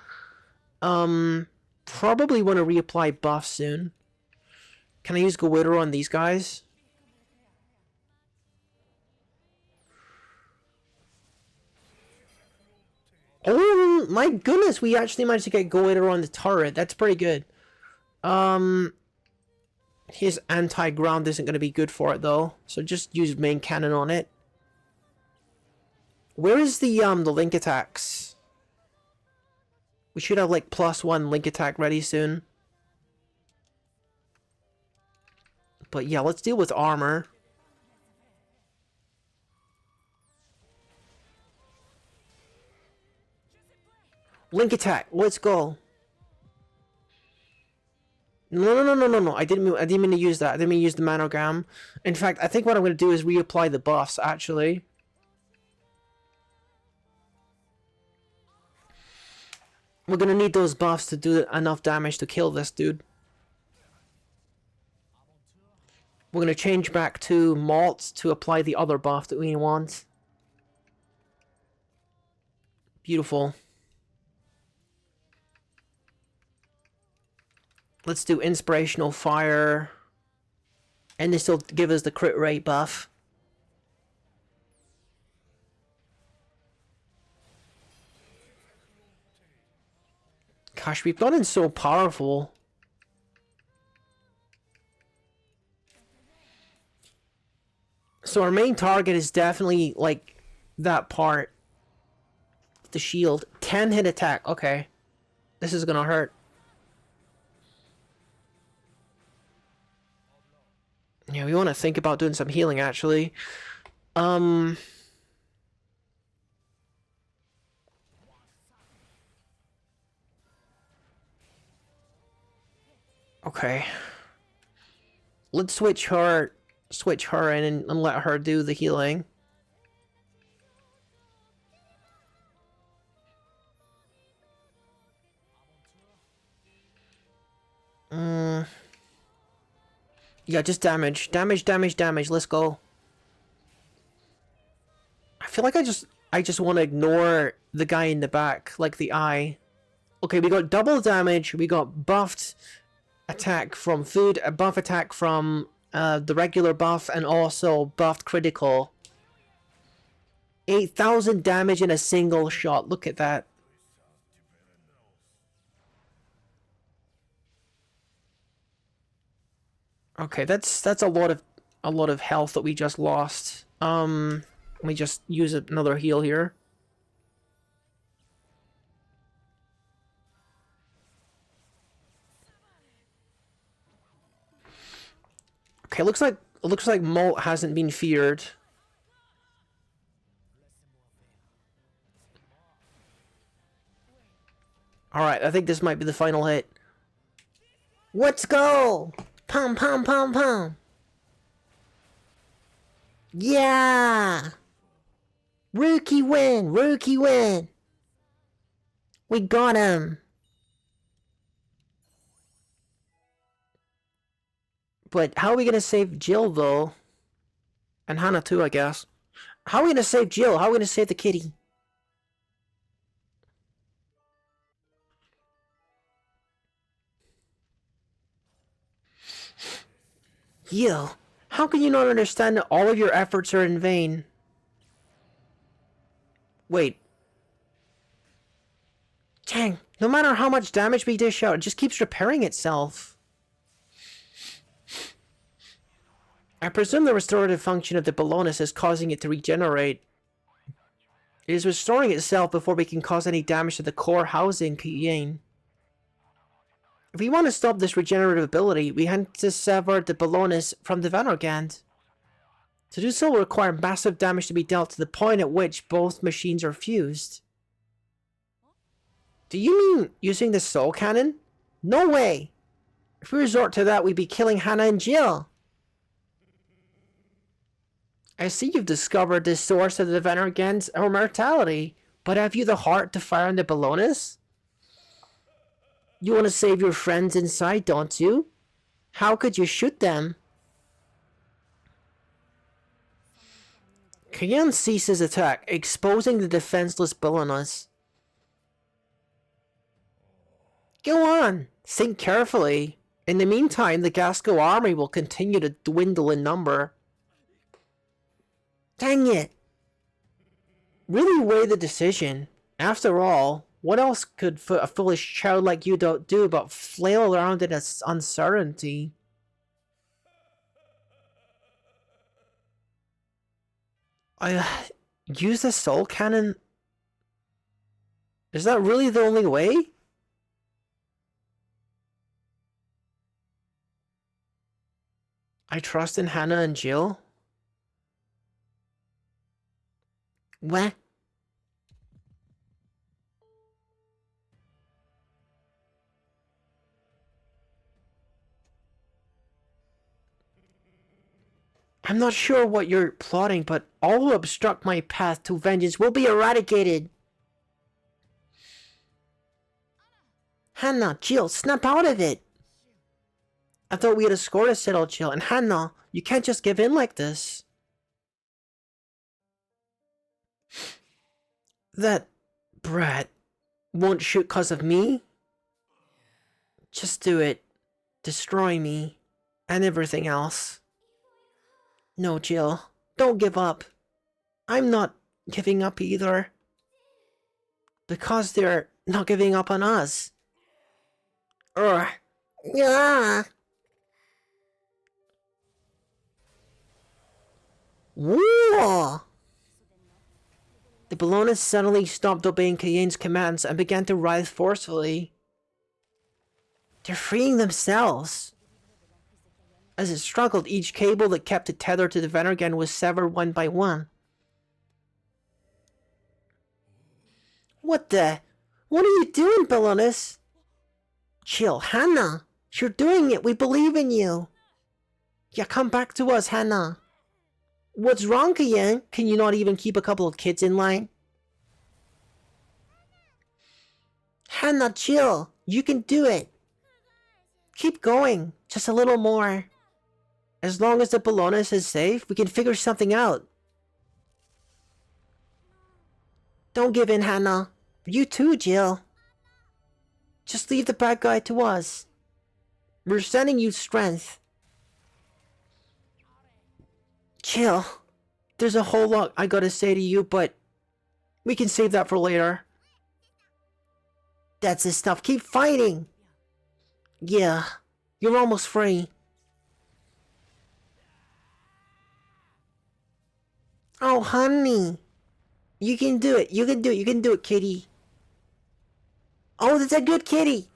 Probably want to reapply buffs soon. Can I use Gowitter on these guys? Oh my goodness, we actually managed to get Gowitter on the turret. That's pretty good. His anti-ground isn't going to be good for it though, so just use main cannon on it. Where is the link attacks? We should have like +1 link attack ready soon. But yeah, let's deal with armor. Link attack, let's go. No. I didn't mean to use that. I didn't mean to use the manogram. In fact, I think what I'm going to do is reapply the buffs, actually. We're going to need those buffs to do enough damage to kill this dude. We're going to change back to Malt to apply the other buff that we want. Beautiful. Let's do Inspirational Fire. And this will give us the crit rate buff. Gosh, we've gotten so powerful. So our main target is definitely, like, that part. The shield. 10 hit attack. Okay. This is gonna hurt. Yeah, we want to think about doing some healing, actually. Okay. Let's switch her in and let her do the healing. Yeah, just damage. Damage, damage, damage. Let's go. I feel like I just want to ignore the guy in the back, like the eye. Okay, we got double damage, we got buffed attack from food, a buff attack from the regular buff, and also buffed critical. 8,000 damage in a single shot. Look at that. Okay, that's a lot of health that we just lost. Let me just use another heal here. Okay, looks like Molt hasn't been feared. Alright, I think this might be the final hit. Let's go! Pum pum pum pum! Yeah! Rookie win! Rookie win! We got him! But how are we gonna save Jill, though? And Hannah, too, I guess. How are we gonna save Jill? How are we gonna save the kitty? You, how can you not understand that all of your efforts are in vain? Wait. Dang, no matter how much damage we dish out, it just keeps repairing itself. I presume the restorative function of the Balonus is causing it to regenerate. It is restoring itself before we can cause any damage to the core housing, Yin. If we want to stop this regenerative ability, we have to sever the Balonus from the Venergand. To do so will require massive damage to be dealt to the point at which both machines are fused. Do you mean using the soul cannon? No way! If we resort to that, we'd be killing Hannah and Jill. I see you've discovered the source of the Venergand's immortality, but have you the heart to fire on the Balonus? You want to save your friends inside, don't you? How could you shoot them? Kayan ceases attack, exposing the defenseless Balonus. Go on, think carefully. In the meantime, the Gasco army will continue to dwindle in number. Dang it! Really weigh the decision. After all, what else could a foolish child like you don't do but flail around in uncertainty? Use the soul cannon? Is that really the only way? I trust in Hannah and Jill. What? I'm not sure what you're plotting, but all who obstruct my path to vengeance will be eradicated. Hannah, Jill, snap out of it! I thought we had a score to settle, Jill, and Hannah, you can't just give in like this. That brat won't shoot 'cause of me? Just do it. Destroy me. And everything else. No, Jill. Don't give up. I'm not giving up either. Because they're not giving up on us. Ugh. Yeah. Whoa! The Bellonas suddenly stopped obeying Kayen's commands and began to writhe forcefully. They're freeing themselves. As it struggled, each cable that kept it tethered to the Venergen was severed one by one. What the? What are you doing, Bellonas? Chill, Hannah. You're doing it. We believe in you. Yeah, come back to us, Hannah. What's wrong, Kayen? Can you not even keep a couple of kids in line? Hannah, chill. You can do it. Keep going. Just a little more. As long as the Bellonas is safe, we can figure something out. Don't give in, Hannah. You too, Jill. Just leave the bad guy to us. We're sending you strength. Jill, there's a whole lot I gotta say to you, but we can save that for later. That's the stuff. Keep fighting. Yeah, you're almost free. Oh, honey. You can do it. You can do it. You can do it, kitty. Oh, that's a good kitty.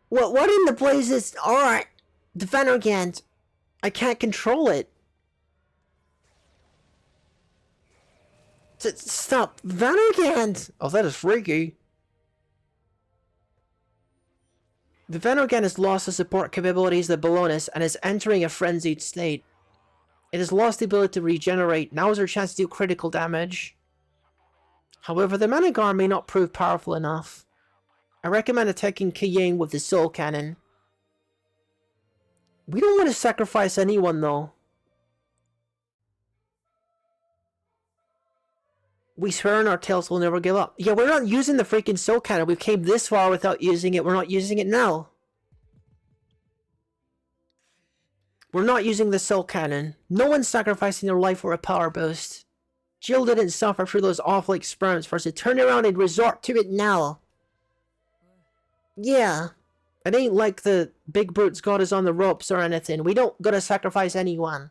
What in the blazes? Alright. The Venergans. I can't control it. Stop. Venergans! Oh, that is freaky. The Venergan has lost the support capabilities of the Bellonas and is entering a frenzied state. It has lost the ability to regenerate. Now is our chance to do critical damage. However, the Managar may not prove powerful enough. I recommend attacking Kayen with the Soul Cannon. We don't want to sacrifice anyone, though. We swear on our tails we'll never give up. Yeah, we're not using the freaking Soul Cannon. We've came this far without using it. We're not using it now. We're not using the Soul Cannon. No one's sacrificing their life for a power boost. Jill didn't suffer through those awful experiments for us to turn around and resort to it now. Yeah. It ain't like the big brute's got us on the ropes or anything. We don't gotta sacrifice anyone.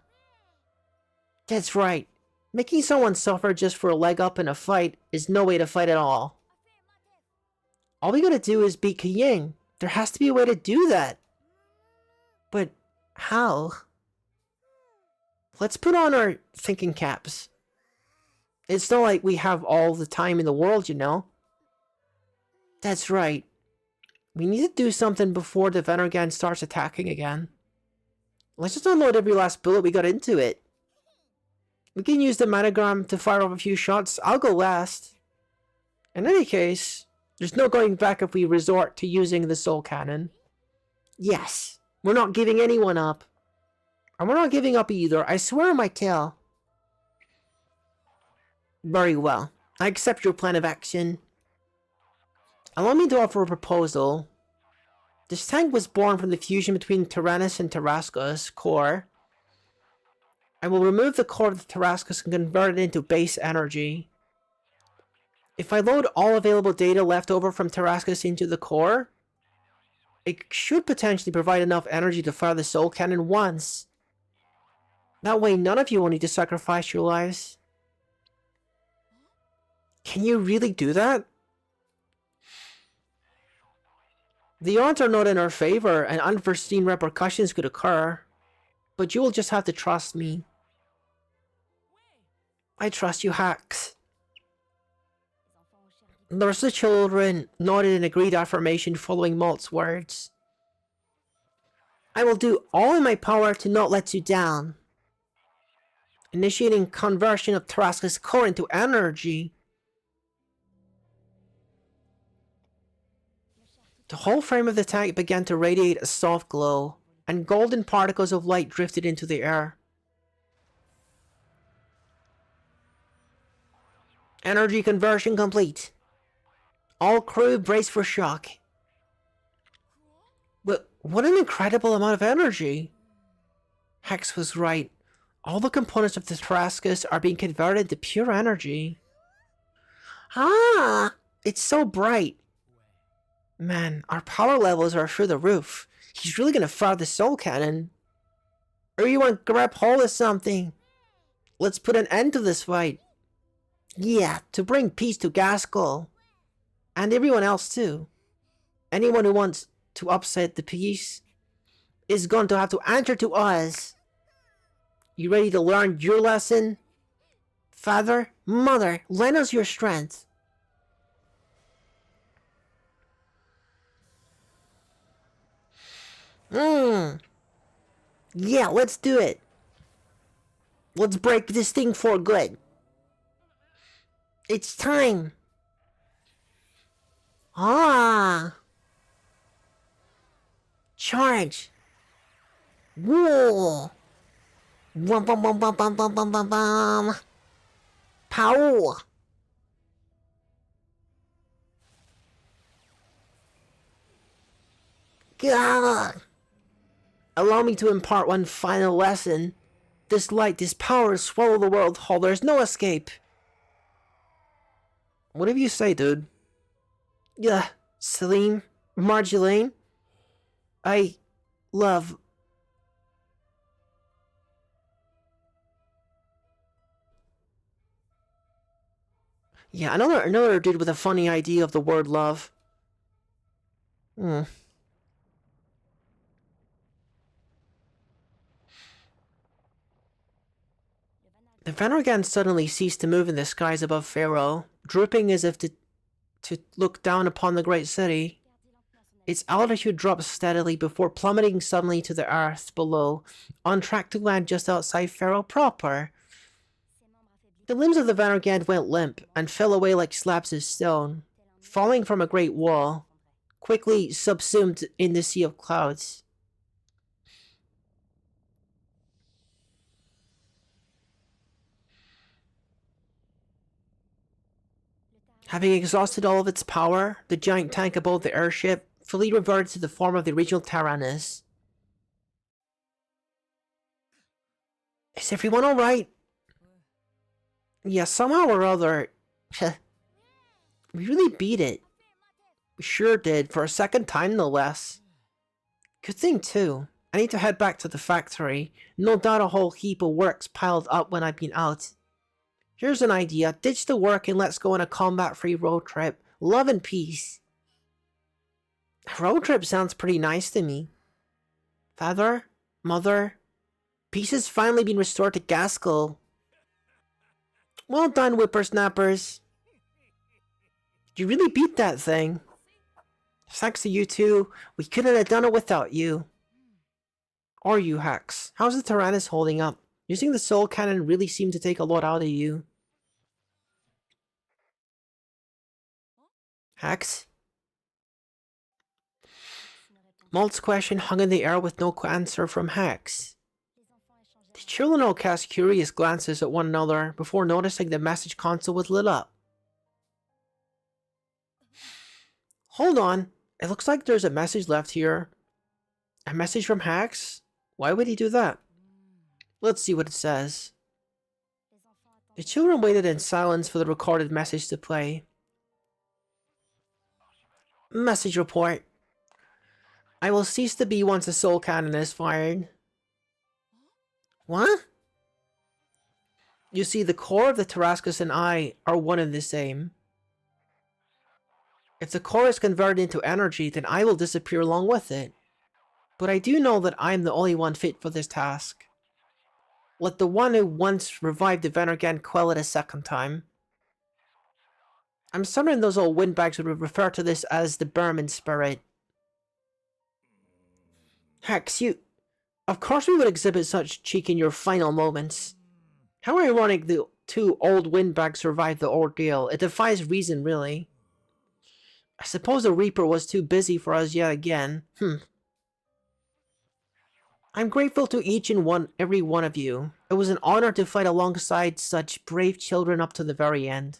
That's right. Making someone suffer just for a leg up in a fight is no way to fight at all. All we gotta do is beat Kayen. There has to be a way to do that. But how? Let's put on our thinking caps. It's not like we have all the time in the world, you know. That's right. We need to do something before the Venergan starts attacking again. Let's just unload every last bullet we got into it. We can use the Managram to fire off a few shots. I'll go last. In any case, there's no going back if we resort to using the Soul Cannon. Yes, we're not giving anyone up. And we're not giving up either, I swear on my tail. Very well. I accept your plan of action. Allow me to offer a proposal. This tank was born from the fusion between Tyrannus and Tarrascus core. I will remove the core of the Tarrascus and convert it into base energy. If I load all available data left over from Tarrascus into the core, it should potentially provide enough energy to fire the Soul Cannon once. That way none of you will need to sacrifice your lives. Can you really do that? The odds are not in our favor and unforeseen repercussions could occur. But you will just have to trust me. I trust you, Hax. The rest of the children nodded in agreed affirmation following Malt's words. I will do all in my power to not let you down. Initiating conversion of Tarrascus core into energy. The whole frame of the tank began to radiate a soft glow, and golden particles of light drifted into the air. Energy conversion complete. All crew brace for shock. What an incredible amount of energy! Hex was right. All the components of the Tarrascus are being converted into pure energy. Ah! It's so bright. Man, our power levels are through the roof. He's really gonna fire the soul cannon. Everyone grab hold of something. Let's put an end to this fight. Yeah, to bring peace to Gaskell. And everyone else too. Anyone who wants to upset the peace is going to have to answer to us. You ready to learn your lesson? Father, Mother, lend us your strength. Yeah, let's do it. Let's break this thing for good. It's time. Ah. Charge. Whoa. Bum bum bum bum bum bum bum bum bum. Pow. Gah. Allow me to impart one final lesson. This light, this power swallow the world whole. There's no escape. Whatever you say, dude. Yeah, Salim, Marjolaine. I love. Yeah, another dude with a funny idea of the word love. Hmm. The Venergan suddenly ceased to move in the skies above Pharaoh, drooping as if to look down upon the great city. Its altitude dropped steadily before plummeting suddenly to the earth below, on track to land just outside Pharaoh proper. The limbs of the Venergand went limp and fell away like slabs of stone, falling from a great wall, quickly subsumed in the sea of clouds. Having exhausted all of its power, the giant tank above the airship fully reverted to the form of the original Tyrannus. Is everyone alright? Yeah, somehow or other, we really beat it. We sure did, for a second time no less. Good thing too. I need to head back to the factory. No doubt a whole heap of work's piled up when I've been out. Here's an idea. Ditch the work and let's go on a combat-free road trip. Love and peace. A road trip sounds pretty nice to me. Father? Mother? Peace has finally been restored to Gaskell. Well done, whippersnappers. You really beat that thing. Thanks to you two, we couldn't have done it without you. Or you, Hax. How's the Tyrannus holding up? Using the soul cannon really seemed to take a lot out of you. Hax? Malt's question hung in the air with no answer from Hax. The children all cast curious glances at one another before noticing the message console was lit up. Hold on. It looks like there's a message left here. A message from Hax? Why would he do that? Let's see what it says. The children waited in silence for the recorded message to play. Message report. I will cease to be once the soul cannon is fired. What? You see, the core of the Tarascus and I are one and the same. If the core is converted into energy, then I will disappear along with it. But I do know that I am the only one fit for this task. Let the one who once revived the Venergan quell it a second time. I'm certain those old windbags would refer to this as the Burman spirit. Hex, you... Of course we would exhibit such cheek in your final moments. How ironic the two old windbags survived the ordeal. It defies reason, really. I suppose the Reaper was too busy for us yet again. I'm grateful to each and every one of you. It was an honor to fight alongside such brave children up to the very end.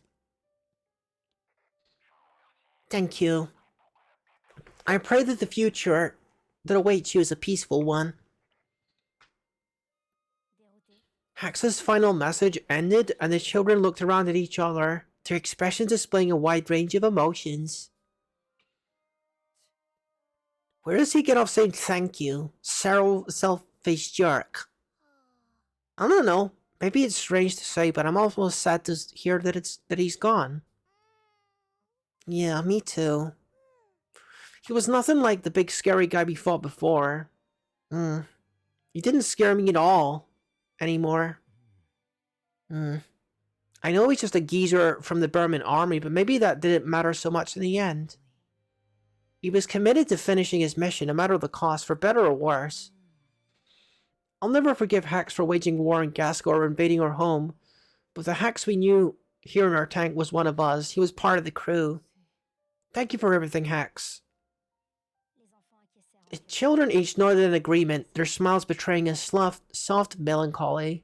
Thank you. I pray that the future that awaits you is a peaceful one. Hax's final message ended, and the children looked around at each other, their expressions displaying a wide range of emotions. Where does he get off saying thank you? Self-faced jerk. I don't know. Maybe it's strange to say, but I'm almost sad to hear that he's gone. Yeah, me too. He was nothing like the big scary guy we fought before. Hmm. He didn't scare me at all anymore. Hmm. I know he's just a geezer from the Burman army, but maybe that didn't matter so much in the end. He was committed to finishing his mission, no matter the cost, for better or worse. I'll never forgive Hax for waging war in Gasco or invading our home, but the Hax we knew here in our tank was one of us. He was part of the crew. Thank you for everything, Hax. The children each nodded in agreement, their smiles betraying a soft melancholy.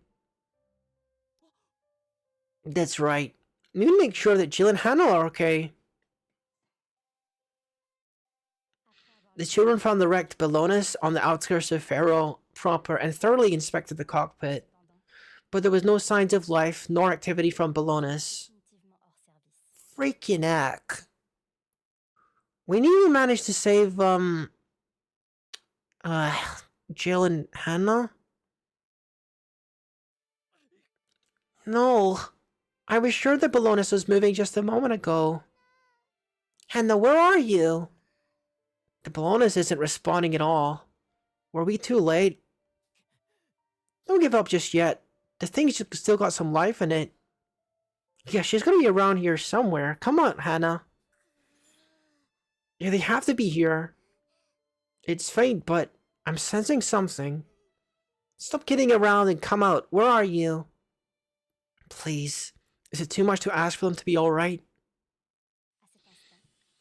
That's right. We need to make sure that Jill and Hannah are okay. The children found the wrecked Balonis on the outskirts of Faro proper and thoroughly inspected the cockpit. But there was no signs of life nor activity from Balonis. Freaking heck. We nearly managed to save, Jill and Hannah? No. I was sure that Balonis was moving just a moment ago. Hannah, where are you? The Balonis isn't responding at all. Were we too late? Don't give up just yet. The thing's still got some life in it. Yeah, she's gonna be around here somewhere. Come on, Hannah. Yeah, they have to be here. It's faint, but I'm sensing something. Stop kidding around and come out. Where are you? Please. Is it too much to ask for them to be alright?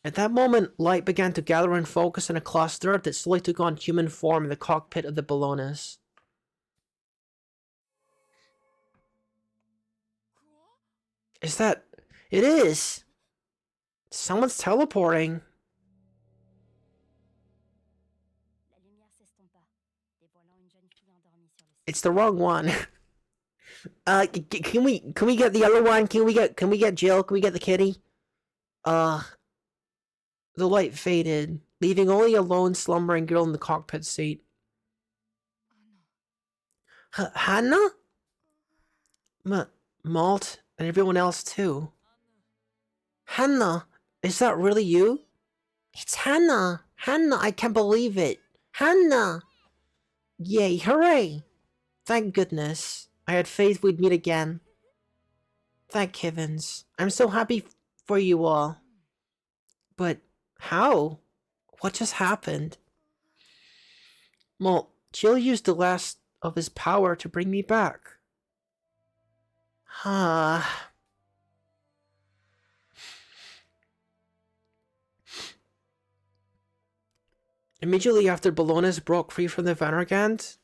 At that moment, light began to gather and focus in a cluster that slowly took on human form in the cockpit of the Balonis. Is that... It is! Someone's teleporting. It's the wrong one. Can we get the other one? Can we get Jill? Can we get the kitty? The light faded, leaving only a lone slumbering girl in the cockpit seat. Hannah? Malt, and everyone else too. Hannah, is that really you? It's Hannah! Hannah, I can't believe it! Hannah! Yay, hooray! Thank goodness. I had faith we'd meet again. Thank heavens. I'm so happy for you all. But how? What just happened? Well, Jill used the last of his power to bring me back. Immediately after Balonis broke free from the Vanargand,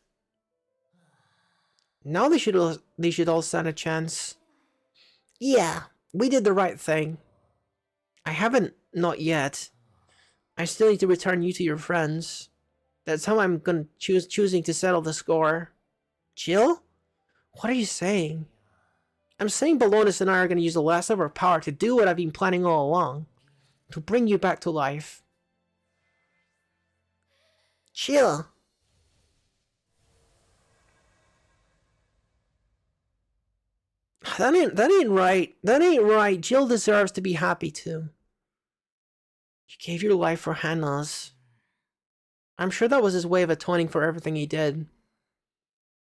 now they should all stand a chance. Yeah, we did the right thing. I haven't, not yet. I still need to return you to your friends. That's how I'm choosing to settle the score. Jill? What are you saying? I'm saying Balonis and I are going to use the last of our power to do what I've been planning all along. To bring you back to life. Jill. That ain't right. That ain't right. Jill deserves to be happy too. You gave your life for Hannah's. I'm sure that was his way of atoning for everything he did.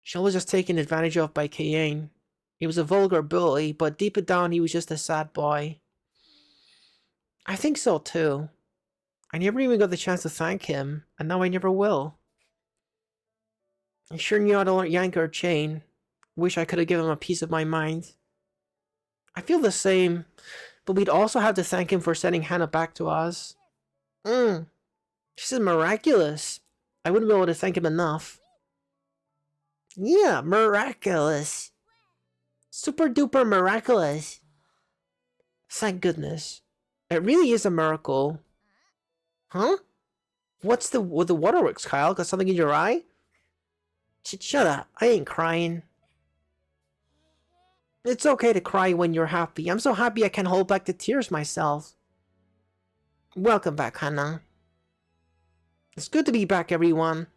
Jill was just taken advantage of by Kayane. He was a vulgar bully, but deep down he was just a sad boy. I think so too. I never even got the chance to thank him, and now I never will. I sure knew how to yank our chain. Wish I could have given him a piece of my mind. I feel the same, but we'd also have to thank him for sending Hannah back to us. This is miraculous. I wouldn't be able to thank him enough. Yeah, miraculous. Super duper miraculous. Thank goodness. It really is a miracle. Huh? What's with the waterworks, Kyle? Got something in your eye? Shut up. I ain't crying. It's okay to cry when you're happy. I'm so happy I can't hold back the tears myself. Welcome back, Hannah. It's good to be back, everyone.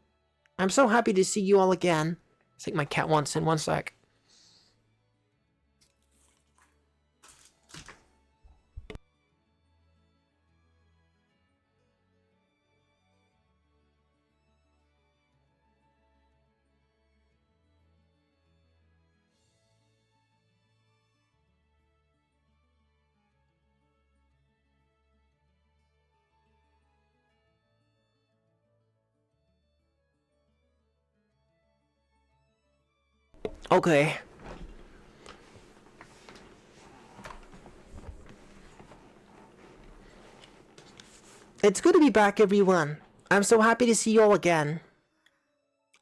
I'm so happy to see you all again. I think my cat wants in 1 sec. Okay. It's good to be back, everyone. I'm so happy to see you all again.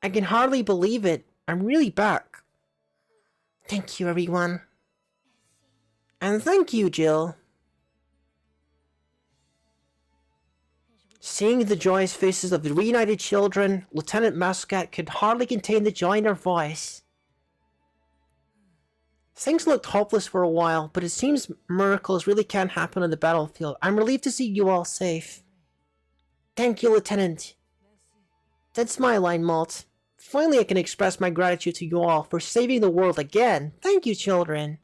I can hardly believe it. I'm really back. Thank you, everyone. And thank you, Jill. Seeing the joyous faces of the reunited children, Lieutenant Muscat could hardly contain the joy in her voice. Things looked hopeless for a while, but it seems miracles really can happen on the battlefield. I'm relieved to see you all safe. Thank you, Lieutenant. That's my line, Malt. Finally, I can express my gratitude to you all for saving the world again. Thank you, children.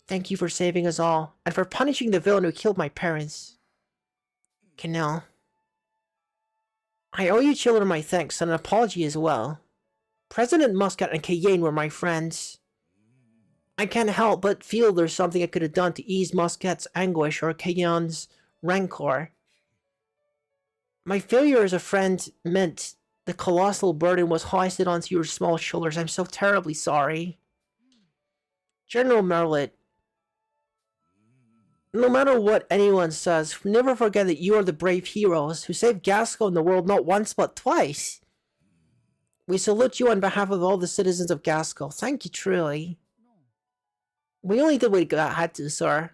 Thank you for saving us all, and for punishing the villain who killed my parents. Canal. I owe you children my thanks and an apology as well. President Muscat and Cayenne were my friends. I can't help but feel there's something I could have done to ease Muscat's anguish or Cayenne's rancor. My failure as a friend meant the colossal burden was hoisted onto your small shoulders. I'm so terribly sorry. General Merlett, no matter what anyone says, never forget that you are the brave heroes who saved Gasco and the world not once but twice. We salute you on behalf of all the citizens of Gasco. Thank you truly. We only did what we had to, sir.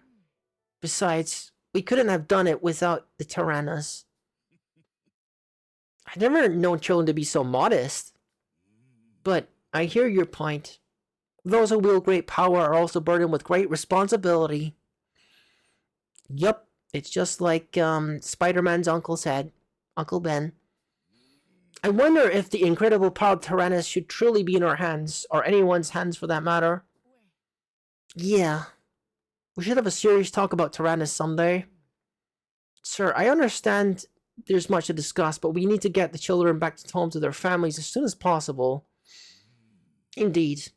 Besides, we couldn't have done it without the Tyrannas. I've never known children to be so modest. But I hear your point. Those who wield great power are also burdened with great responsibility. Yup, it's just like Spider-Man's uncle said. Uncle Ben. I wonder if the incredible power of Tyrannus should truly be in our hands, or anyone's hands for that matter. Yeah. We should have a serious talk about Tyrannus someday. Sir, I understand there's much to discuss, but we need to get the children back home to their families as soon as possible. Indeed.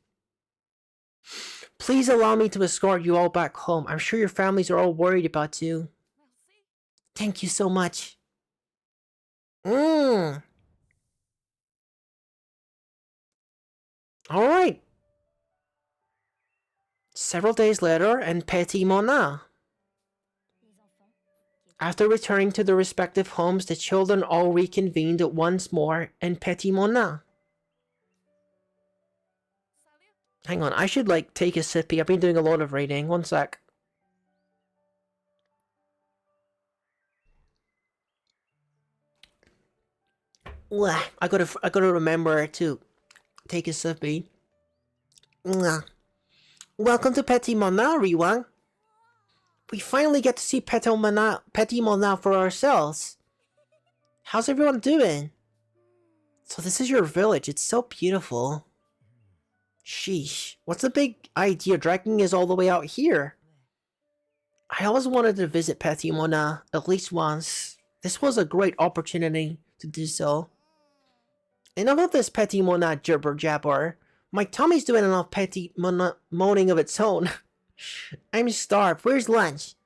Please allow me to escort you all back home. I'm sure your families are all worried about you. Thank you so much. Alright. Several days later, in Petit Mona. After returning to their respective homes, the children all reconvened once more in Petit Mona. Hang on, I should take a sippy. I've been doing a lot of reading. 1 sec. I gotta remember to take a sippy. Welcome to Petit Mona, everyone. We finally get to see Petit Mona for ourselves. How's everyone doing? So this is your village. It's so beautiful. Sheesh. What's the big idea dragging us all the way out here? I always wanted to visit Petit Mona at least once. This was a great opportunity to do so. Enough of this Petit Mona jibber jabber. My tummy's doing enough Petit Mona moaning of its own. I'm starved. Where's lunch?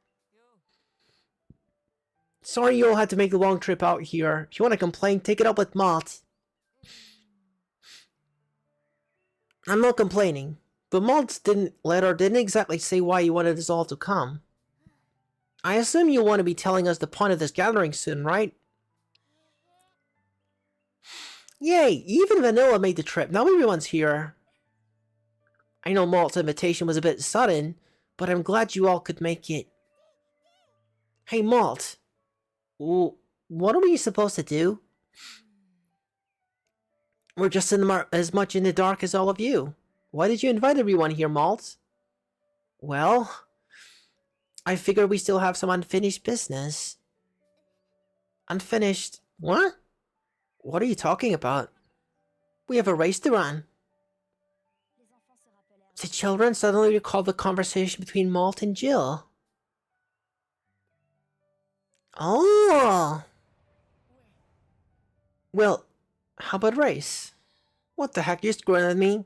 Sorry you all had to make the long trip out here. If you want to complain, take it up with Malt. I'm not complaining, but Malt didn't exactly say why you wanted us all to come. I assume you want to be telling us the point of this gathering soon, right? Yay, even Vanilla made the trip. Now everyone's here. I know Malt's invitation was a bit sudden, but I'm glad you all could make it. Hey, Malt. What are we supposed to do? We're just as much in the dark as all of you. Why did you invite everyone here, Malt? Well, I figured we still have some unfinished business. Unfinished What? What are you talking about? We have a race to run. The children suddenly recalled the conversation between Malt and Jill. Oh! Well, how about race? What the heck, you just grin at me?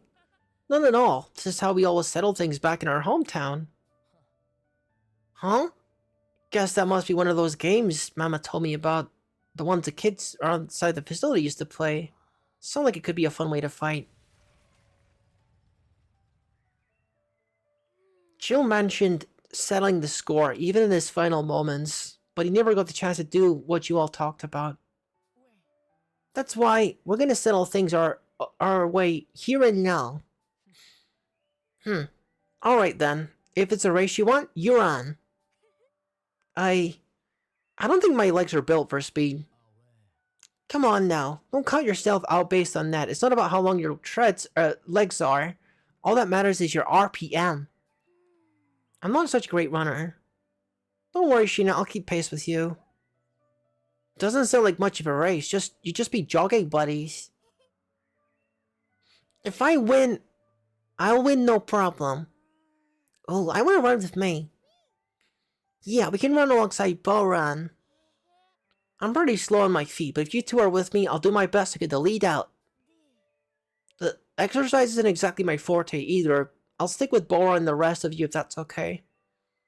None at all. This is how we always settle things back in our hometown. Huh? Guess that must be one of those games Mama told me about. The ones the kids outside the facility used to play. Sound like it could be a fun way to fight. Jill mentioned settling the score even in his final moments, but he never got the chance to do what you all talked about. That's why we're gonna settle things our way here and now. Alright then. If it's a race you want, you're on. I don't think my legs are built for speed. Come on now. Don't count yourself out based on that. It's not about how long your legs are. All that matters is your RPM. I'm not such a great runner. Don't worry, Sheena, I'll keep pace with you. Doesn't sound like much of a race. You just be jogging buddies. If I win, I'll win no problem. Oh, I want to run with me. Yeah, we can run alongside Boran. I'm pretty slow on my feet, but if you two are with me, I'll do my best to get the lead out. The exercise isn't exactly my forte either. I'll stick with Boran and the rest of you if that's okay.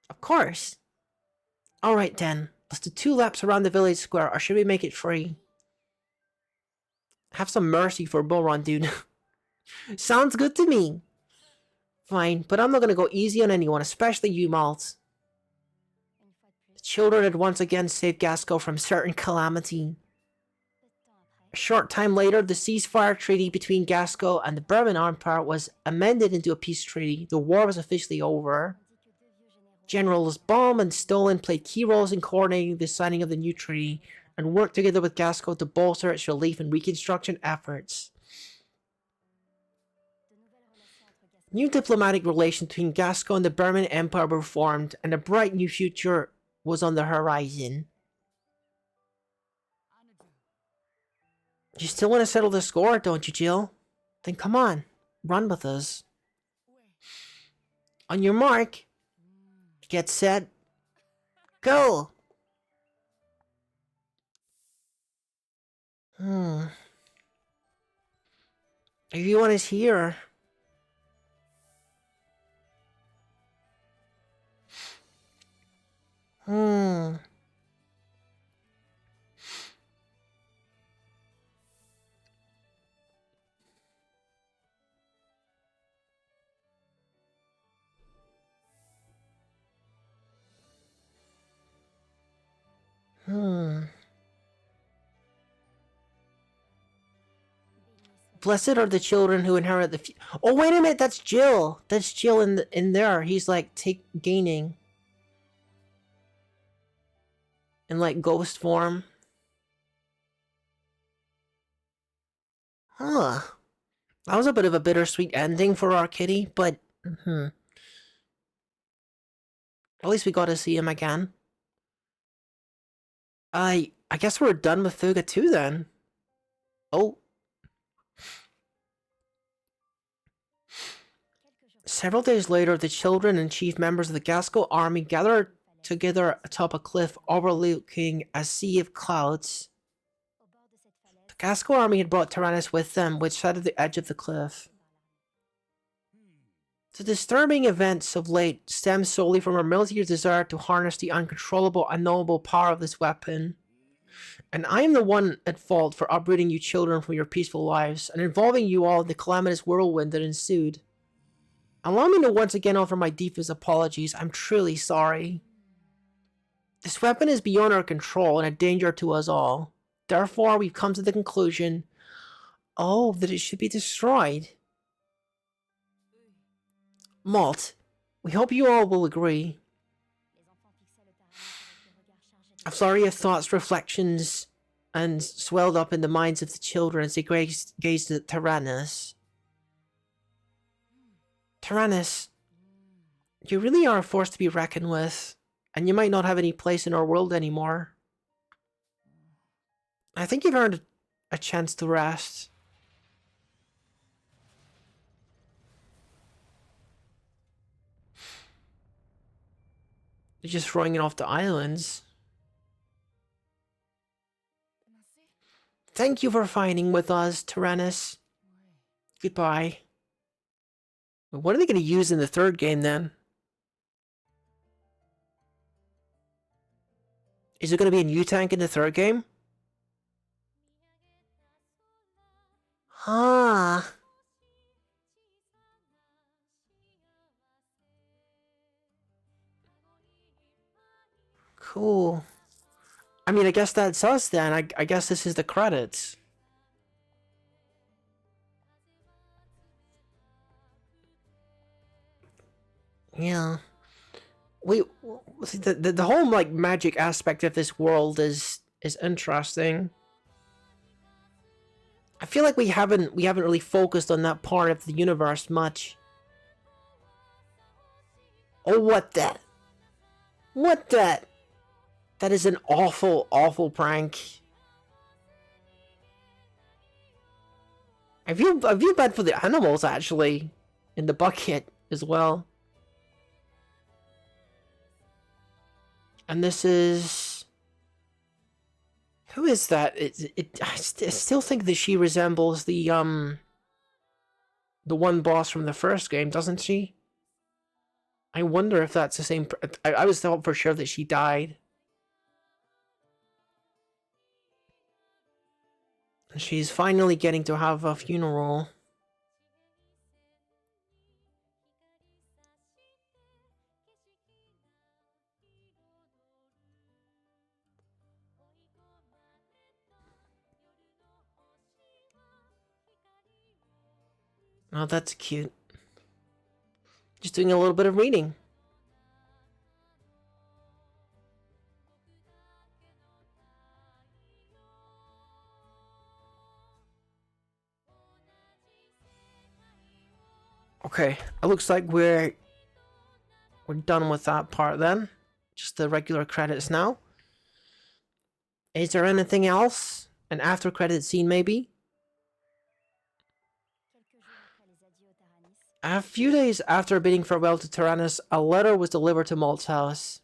Of course. Alright then, let's do 2 laps around the village square, or should we make it free? Have some mercy for Boran, dude. Sounds good to me. Fine, but I'm not gonna go easy on anyone, especially you, Malt. The children had once again saved Gasco from certain calamity. A short time later, the ceasefire treaty between Gasco and the Burman Empire was amended into a peace treaty. The war was officially over. Generals Baum and Stolen played key roles in coordinating the signing of the new treaty and worked together with Gasco to bolster its relief and reconstruction efforts. New diplomatic relations between Gasco and the Burman Empire were formed, and a bright new future was on the horizon. You still want to settle the score, don't you, Jill? Then come on, run with us. On your mark, get set, go! Everyone is here. Blessed are the children who inherit the oh, wait a minute, that's Jill. That's Jill in there. He's like gaining. In like ghost form. Huh. That was a bit of a bittersweet ending for our kitty, but at least we got to see him again. I guess we're done with Fuga 2 then. Oh. Several days later, the children and chief members of the Gasco army gathered together atop a cliff overlooking a sea of clouds. The Gasco army had brought Tyrannus with them, which sat at the edge of the cliff. The disturbing events of late stem solely from our military's desire to harness the uncontrollable, unknowable power of this weapon. And I am the one at fault for uprooting you children from your peaceful lives and involving you all in the calamitous whirlwind that ensued. Allow me to once again offer my deepest apologies. I'm truly sorry. This weapon is beyond our control and a danger to us all. Therefore, we've come to the conclusion, that it should be destroyed. Malt, we hope you all will agree. A flurry of thoughts, reflections, and swelled up in the minds of the children as they gazed at Tyrannus. Tyrannus, you really are a force to be reckoned with, and you might not have any place in our world anymore. I think you've earned a chance to rest. You're just throwing it off the islands. Thank you for fighting with us, Tyrannus. Goodbye. What are they going to use in the third game, then? Is it going to be a new tank in the third game? Huh. Cool. I mean, I guess that's us then. I guess this is the credits. Yeah. Wait, the whole like magic aspect of this world is interesting. I feel like we haven't really focused on that part of the universe much. Oh, what that? What that? That is an awful, awful prank. I feel bad for the animals actually, in the bucket as well. And this is... Who is that? I still think that she resembles the one boss from the first game, doesn't she? I wonder if that's the same... I was thought for sure that she died. She's finally getting to have a funeral. Oh, that's cute. Just doing a little bit of reading. Okay, it looks like we're done with that part then. Just the regular credits now. Is there anything else? An after credit scene maybe? A few days after bidding farewell to Tyrannus, a letter was delivered to Malt's house.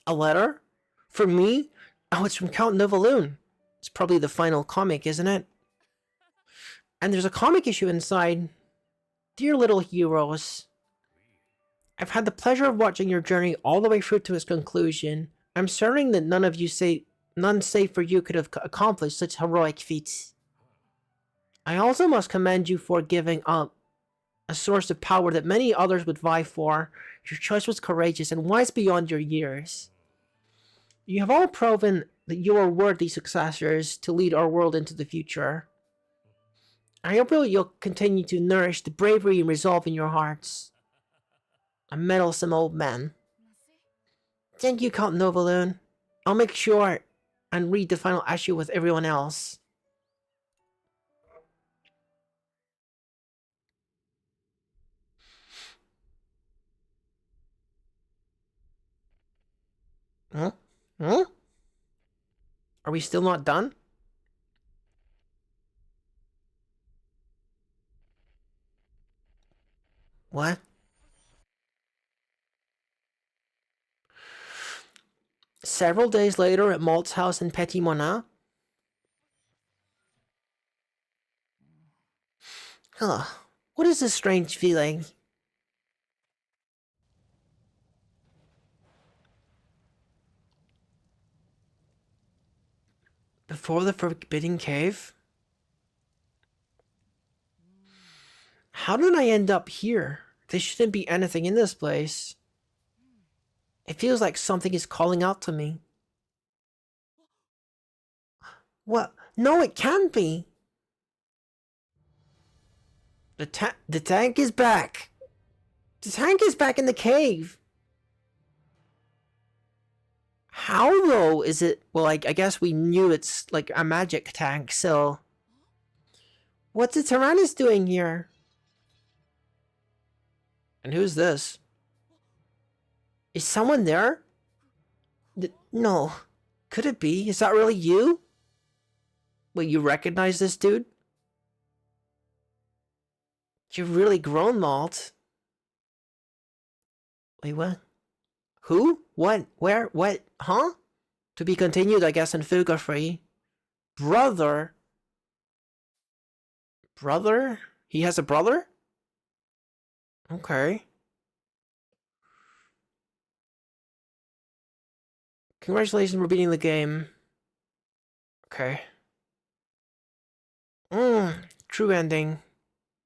A letter? For me? Oh, it's from Count Novaloon. It's probably the final comic, isn't it? And there's a comic issue inside. Dear little heroes, I've had the pleasure of watching your journey all the way through to its conclusion. I'm certain that none save for you could have accomplished such heroic feats. I also must commend you for giving up a source of power that many others would vie for. Your choice was courageous and wise beyond your years. You have all proven that you are worthy successors to lead our world into the future. I hope you'll continue to nourish the bravery and resolve in your hearts. A meddlesome old man. Thank you, Count Novaloon. I'll make sure and read the final issue with everyone else. Huh? Huh? Are we still not done? What? Several days later at Malt's house in Petit Monin. Huh. What is this strange feeling? Before the Forbidden Cave? How did I end up here? There shouldn't be anything in this place. It feels like something is calling out to me. What? No, it can't be. The tank is back. The tank is back in the cave. How though is it? Well, I guess we knew it's like a magic tank, so... What's the Tyrannus doing here? And who's this? Is someone there? No. Could it be? Is that really you? Wait, you recognize this dude? You're really grown, Malt. Wait, what? Who? What? Where? What? Huh? To be continued, I guess, in Fuga Free. Brother? Brother? He has a brother? Okay. Congratulations for beating the game. Okay. True ending.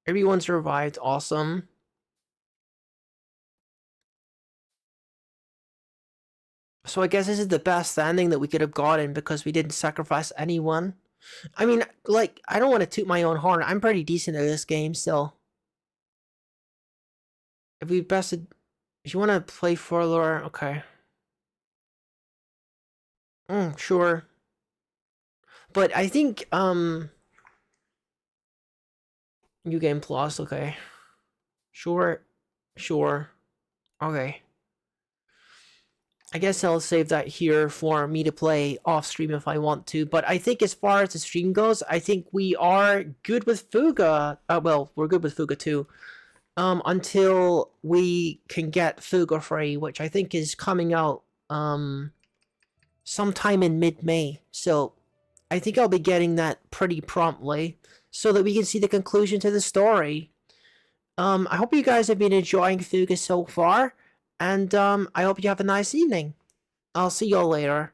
Everyone survived. Awesome. So I guess this is the best ending that we could have gotten because we didn't sacrifice anyone. I mean, like, I don't want to toot my own horn. I'm pretty decent at this game still. If we bested... If you want to play further, okay. Sure. But I think, New Game Plus, okay. Sure. Sure. Okay. I guess I'll save that here for me to play off stream if I want to. But I think as far as the stream goes, I think we are good with Fuga. Well, we're good with Fuga too. Until we can get Fuga free, which I think is coming out sometime in mid-May. So I think I'll be getting that pretty promptly so that we can see the conclusion to the story. I hope you guys have been enjoying Fuga so far. And I hope you have a nice evening. I'll see y'all later.